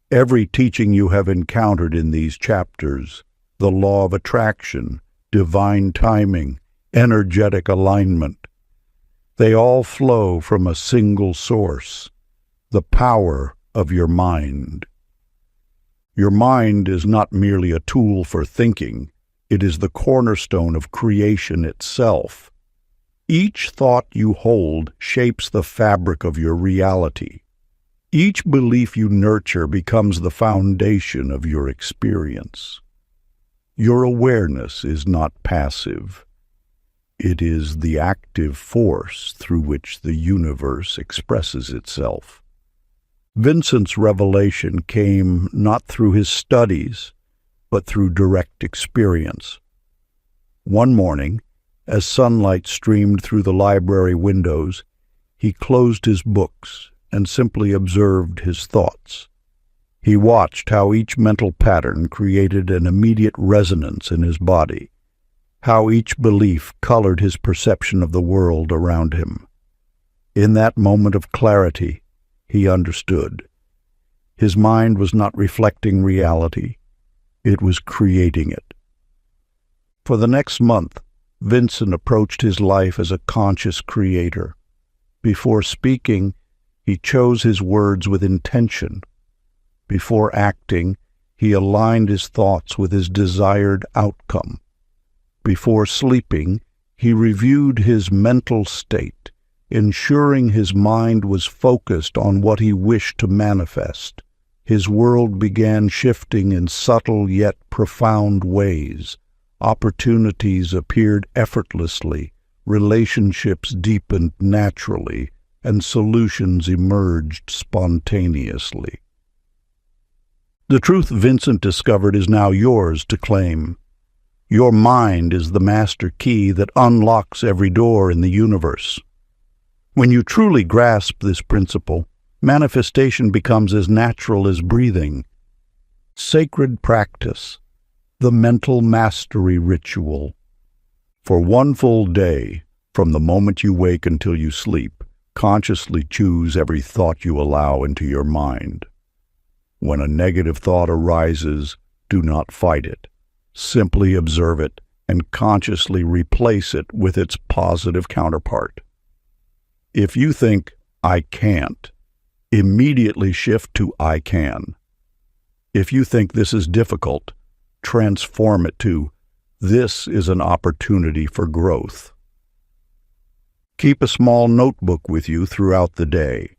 Every teaching you have encountered in these chapters, the law of attraction, divine timing, energetic alignment, they all flow from a single source, the power of your mind. Your mind is not merely a tool for thinking, it is the cornerstone of creation itself. Each thought you hold shapes the fabric of your reality. Each belief you nurture becomes the foundation of your experience. Your awareness is not passive. It is the active force through which the universe expresses itself. Vincent's revelation came not through his studies, but through direct experience. One morning, as sunlight streamed through the library windows, he closed his books and simply observed his thoughts. He watched how each mental pattern created an immediate resonance in his body, how each belief colored his perception of the world around him. In that moment of clarity, he understood. His mind was not reflecting reality, it was creating it. For the next month, Vincent approached his life as a conscious creator. Before speaking, he chose his words with intention. Before acting, he aligned his thoughts with his desired outcome. Before sleeping, he reviewed his mental state, ensuring his mind was focused on what he wished to manifest. His world began shifting in subtle yet profound ways. Opportunities appeared effortlessly, relationships deepened naturally, and solutions emerged spontaneously. The truth Vincent discovered is now yours to claim. Your mind is the master key that unlocks every door in the universe. When you truly grasp this principle, manifestation becomes as natural as breathing. Sacred practice, the mental mastery ritual. For one full day, from the moment you wake until you sleep, consciously choose every thought you allow into your mind. When a negative thought arises, do not fight it. Simply observe it and consciously replace it with its positive counterpart. If you think, "I can't," immediately shift to "I can." If you think this is difficult, transform it to "This is an opportunity for growth." Keep a small notebook with you throughout the day.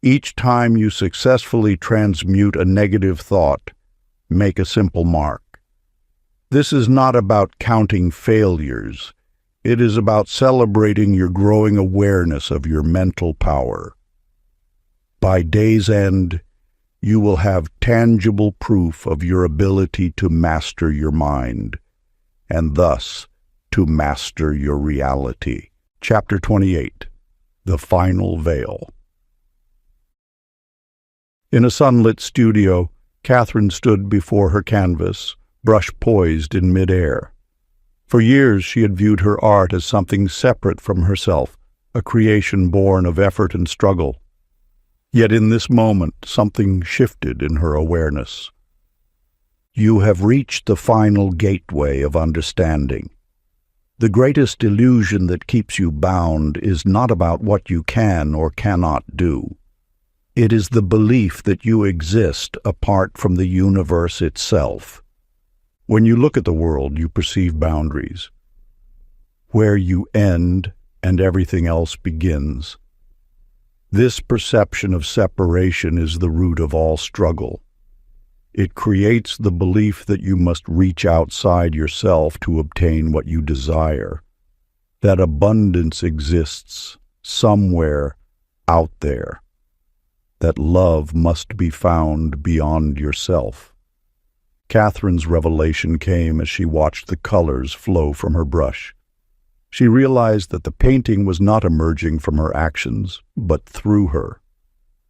Each time you successfully transmute a negative thought, make a simple mark. This is not about counting failures. It is about celebrating your growing awareness of your mental power. By day's end, you will have tangible proof of your ability to master your mind, and thus to master your reality. Chapter 28. The Final Veil. In a sunlit studio, Catherine stood before her canvas, brush poised in midair. For years she had viewed her art as something separate from herself, a creation born of effort and struggle. Yet in this moment, something shifted in her awareness. You have reached the final gateway of understanding. The greatest illusion that keeps you bound is not about what you can or cannot do. It is the belief that you exist apart from the universe itself. When you look at the world, you perceive boundaries. Where you end and everything else begins. This perception of separation is the root of all struggle. It creates the belief that you must reach outside yourself to obtain what you desire, that abundance exists somewhere out there, that love must be found beyond yourself. Catherine's revelation came as she watched the colors flow from her brush. She realized that the painting was not emerging from her actions, but through her.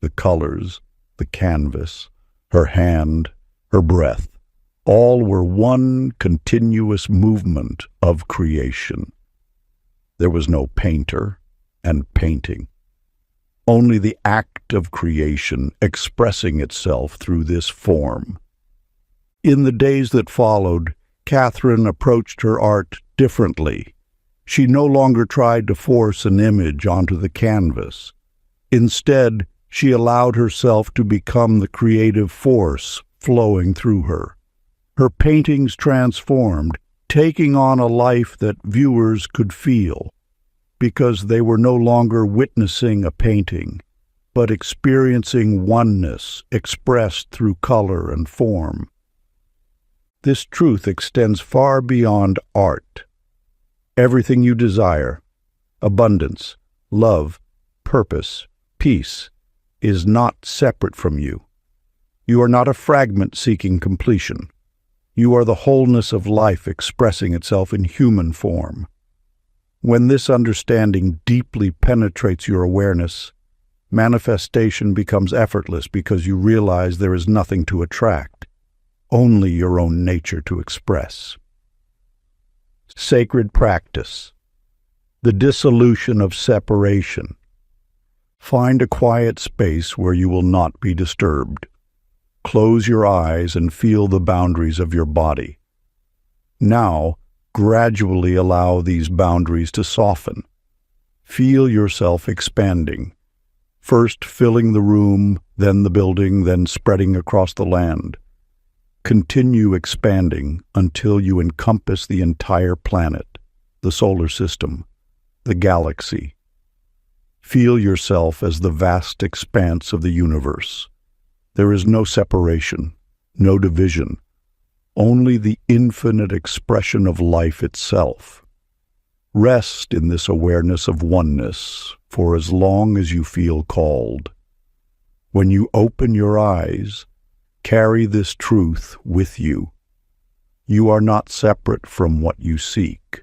The colors, the canvas, her hand, her breath, all were one continuous movement of creation. There was no painter and painting, only the act of creation expressing itself through this form. In the days that followed, Catherine approached her art differently. She no longer tried to force an image onto the canvas. Instead, she allowed herself to become the creative force flowing through her. Her paintings transformed, taking on a life that viewers could feel, because they were no longer witnessing a painting, but experiencing oneness expressed through color and form. This truth extends far beyond art. Everything you desire, abundance, love, purpose, peace, is not separate from you. You are not a fragment seeking completion. You are the wholeness of life expressing itself in human form. When this understanding deeply penetrates your awareness, manifestation becomes effortless because you realize there is nothing to attract, only your own nature to express. Sacred practice. The dissolution of separation. Find a quiet space where you will not be disturbed. Close your eyes and feel the boundaries of your body. Now, gradually allow these boundaries to soften. Feel yourself expanding, first filling the room, then the building, then spreading across the land. Continue expanding until you encompass the entire planet, the solar system, the galaxy. Feel yourself as the vast expanse of the universe. There is no separation, no division, only the infinite expression of life itself. Rest in this awareness of oneness for as long as you feel called. When you open your eyes, carry this truth with you. You are not separate from what you seek.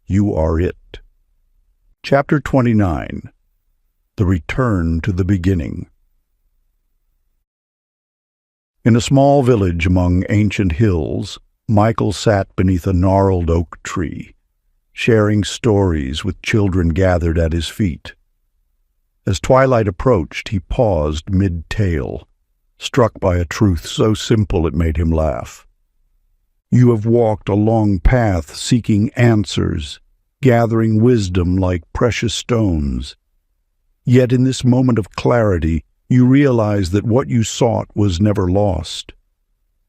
You are it. Chapter 29. The Return to the Beginning. In a small village among ancient hills, Michael sat beneath a gnarled oak tree, sharing stories with children gathered at his feet. As twilight approached, he paused mid-tale, struck by a truth so simple it made him laugh. You have walked a long path seeking answers, gathering wisdom like precious stones. Yet in this moment of clarity, you realize that what you sought was never lost.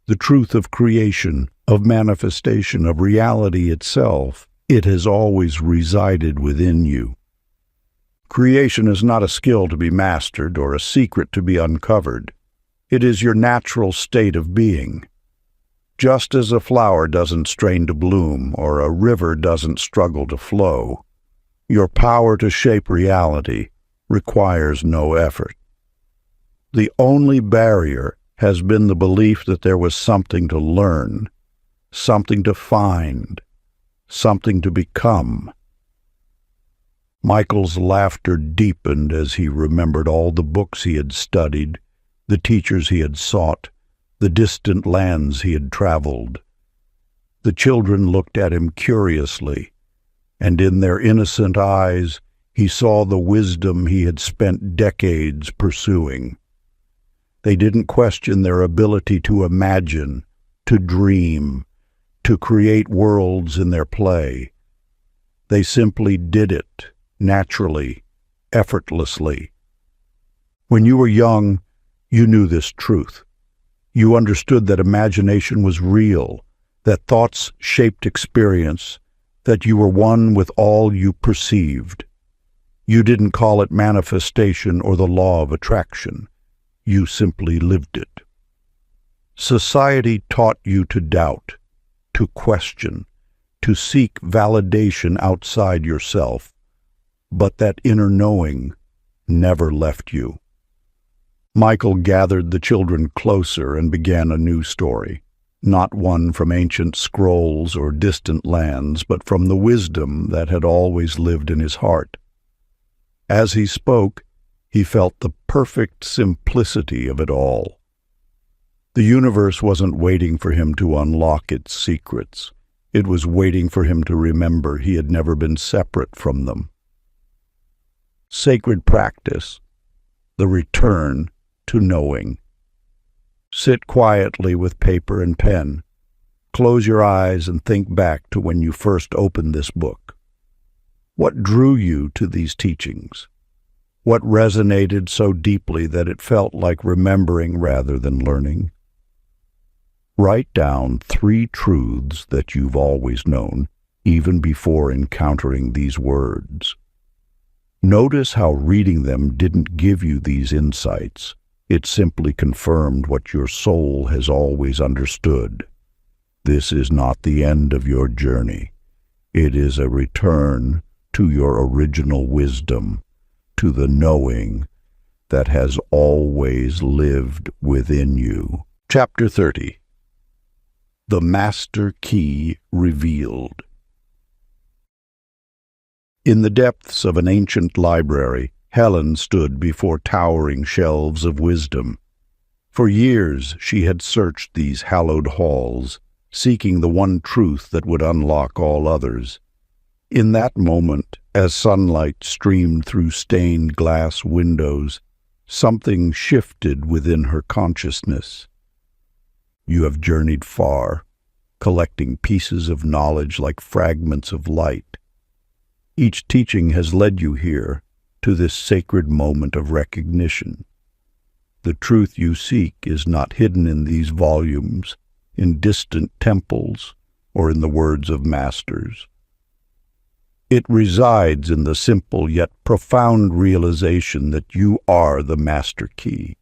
The truth of creation, of manifestation, of reality itself, it has always resided within you. Creation is not a skill to be mastered or a secret to be uncovered. It is your natural state of being. Just as a flower doesn't strain to bloom or a river doesn't struggle to flow, your power to shape reality requires no effort. The only barrier has been the belief that there was something to learn, something to find, something to become. Michael's laughter deepened as he remembered all the books he had studied, the teachers he had sought, the distant lands he had traveled. The children looked at him curiously, and in their innocent eyes he saw the wisdom he had spent decades pursuing. They didn't question their ability to imagine, to dream, to create worlds in their play. They simply did it, naturally, effortlessly. When you were young, you knew this truth. You understood that imagination was real, that thoughts shaped experience, that you were one with all you perceived. You didn't call it manifestation or the law of attraction. You simply lived it. Society taught you to doubt, to question, to seek validation outside yourself, but that inner knowing never left you. Michael gathered the children closer and began a new story, not one from ancient scrolls or distant lands, but from the wisdom that had always lived in his heart. As he spoke, he felt the perfect simplicity of it all. The universe wasn't waiting for him to unlock its secrets. It was waiting for him to remember he had never been separate from them. Sacred practice, the return to knowing. Sit quietly with paper and pen. Close your eyes and think back to when you first opened this book. What drew you to these teachings? What resonated so deeply that it felt like remembering rather than learning? Write down 3 truths that you've always known, even before encountering these words. Notice how reading them didn't give you these insights. It simply confirmed what your soul has always understood. This is not the end of your journey. It is a return to your original wisdom, to the knowing that has always lived within you. Chapter 30. The Master Key Revealed. In the depths of an ancient library, Helen stood before towering shelves of wisdom. For years she had searched these hallowed halls, seeking the one truth that would unlock all others. In that moment, as sunlight streamed through stained glass windows, something shifted within her consciousness. You have journeyed far, collecting pieces of knowledge like fragments of light. Each teaching has led you here, to this sacred moment of recognition. The truth you seek is not hidden in these volumes, in distant temples, or in the words of masters. It resides in the simple yet profound realization that you are the master key.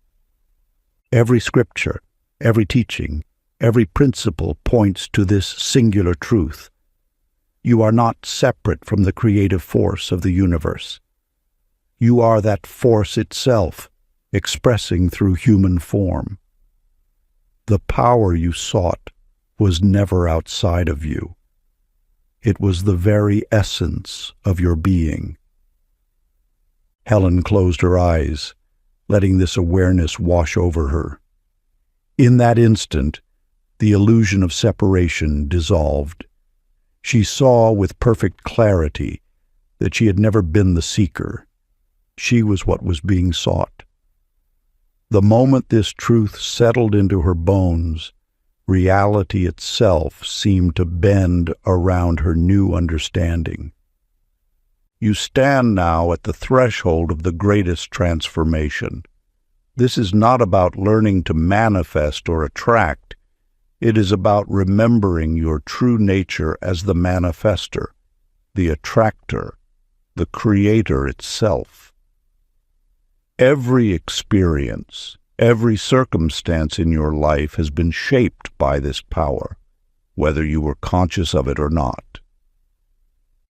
Every scripture, every teaching, every principle points to this singular truth. You are not separate from the creative force of the universe. You are that force itself, expressing through human form. The power you sought was never outside of you. It was the very essence of your being. Helen closed her eyes, letting this awareness wash over her. In that instant, the illusion of separation dissolved. She saw with perfect clarity that she had never been the seeker. She was what was being sought. The moment this truth settled into her bones, reality itself seemed to bend around her new understanding. You stand now at the threshold of the greatest transformation. This is not about learning to manifest or attract. It is about remembering your true nature as the manifester, the attractor, the creator itself. Every experience, every circumstance in your life has been shaped by this power, whether you were conscious of it or not.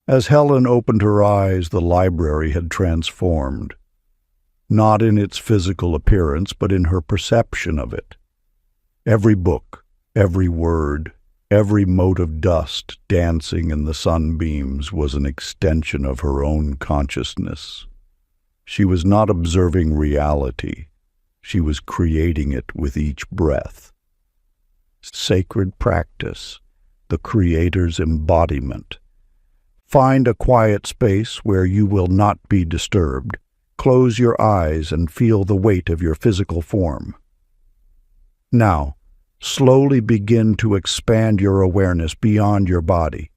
As Helen opened her eyes, the library had transformed. not in its physical appearance, but in her perception of it. Every book, every word, every mote of dust dancing in the sunbeams was an extension of her own consciousness. She was not observing reality. She was creating it with each breath. Sacred practice, the Creator's embodiment. Find a quiet space where you will not be disturbed. Close your eyes and feel the weight of your physical form. Now, slowly begin to expand your awareness beyond your body.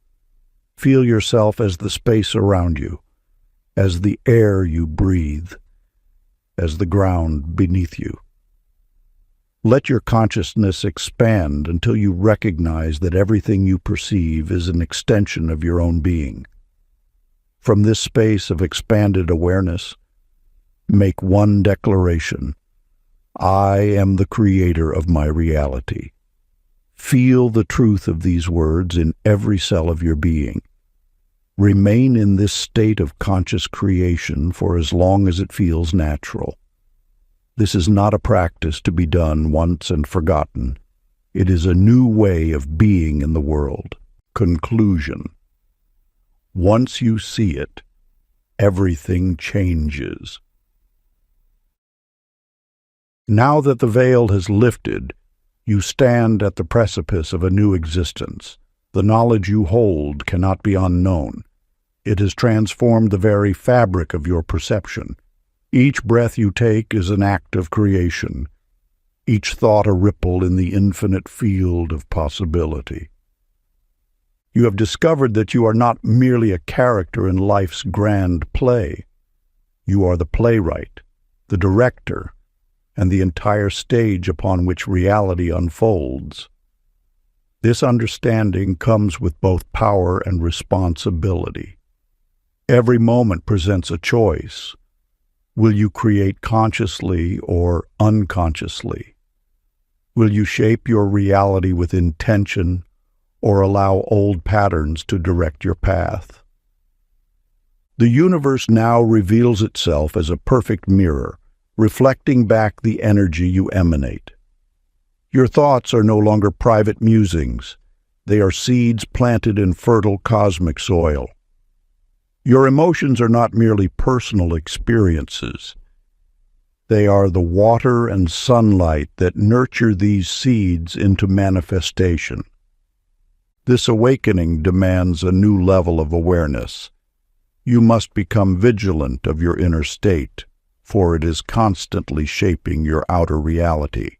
Feel yourself as the space around you, as the air you breathe, as the ground beneath you. Let your consciousness expand until you recognize that everything you perceive is an extension of your own being. From this space of expanded awareness, make one declaration: I am the creator of my reality. Feel the truth of these words in every cell of your being. Remain in this state of conscious creation for as long as it feels natural. This is not a practice to be done once and forgotten. It is a new way of being in the world. Conclusion. Once you see it, everything changes. Now that the veil has lifted, you stand at the precipice of a new existence. The knowledge you hold cannot be unknown. It has transformed the very fabric of your perception. Each breath you take is an act of creation, each thought a ripple in the infinite field of possibility. You have discovered that you are not merely a character in life's grand play. You are the playwright, the director, and the entire stage upon which reality unfolds. This understanding comes with both power and responsibility. Every moment presents a choice. Will you create consciously or unconsciously? Will you shape your reality with intention or allow old patterns to direct your path? The universe now reveals itself as a perfect mirror, reflecting back the energy you emanate. Your thoughts are no longer private musings. They are seeds planted in fertile cosmic soil. Your emotions are not merely personal experiences. They are the water and sunlight that nurture these seeds into manifestation. This awakening demands a new level of awareness. You must become vigilant of your inner state, for it is constantly shaping your outer reality.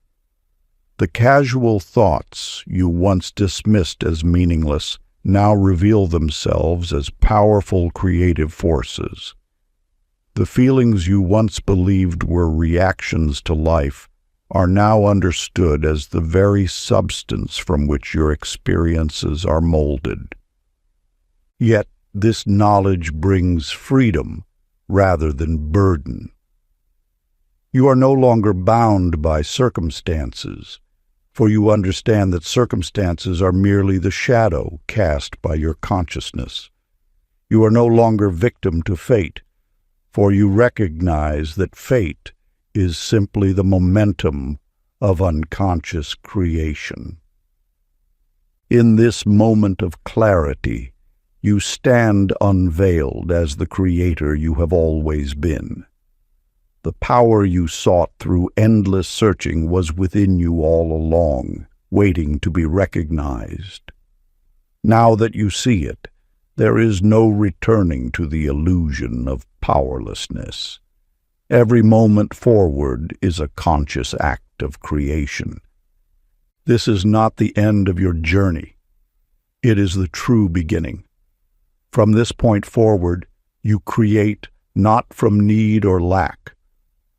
The casual thoughts you once dismissed as meaningless now reveal themselves as powerful creative forces. The feelings you once believed were reactions to life are now understood as the very substance from which your experiences are molded. Yet this knowledge brings freedom rather than burden. You are no longer bound by circumstances, for you understand that circumstances are merely the shadow cast by your consciousness. You are no longer victim to fate, for you recognize that fate is simply the momentum of unconscious creation. In this moment of clarity, you stand unveiled as the creator you have always been. The power you sought through endless searching was within you all along, waiting to be recognized. Now that you see it, there is no returning to the illusion of powerlessness. Every moment forward is a conscious act of creation. This is not the end of your journey. It is the true beginning. From this point forward, you create not from need or lack,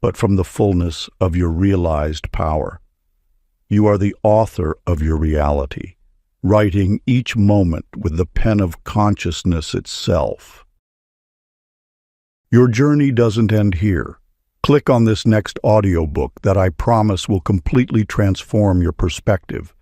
but from the fullness of your realized power. You are the author of your reality, writing each moment with the pen of consciousness itself. Your journey doesn't end here. Click on this next audiobook that I promise will completely transform your perspective.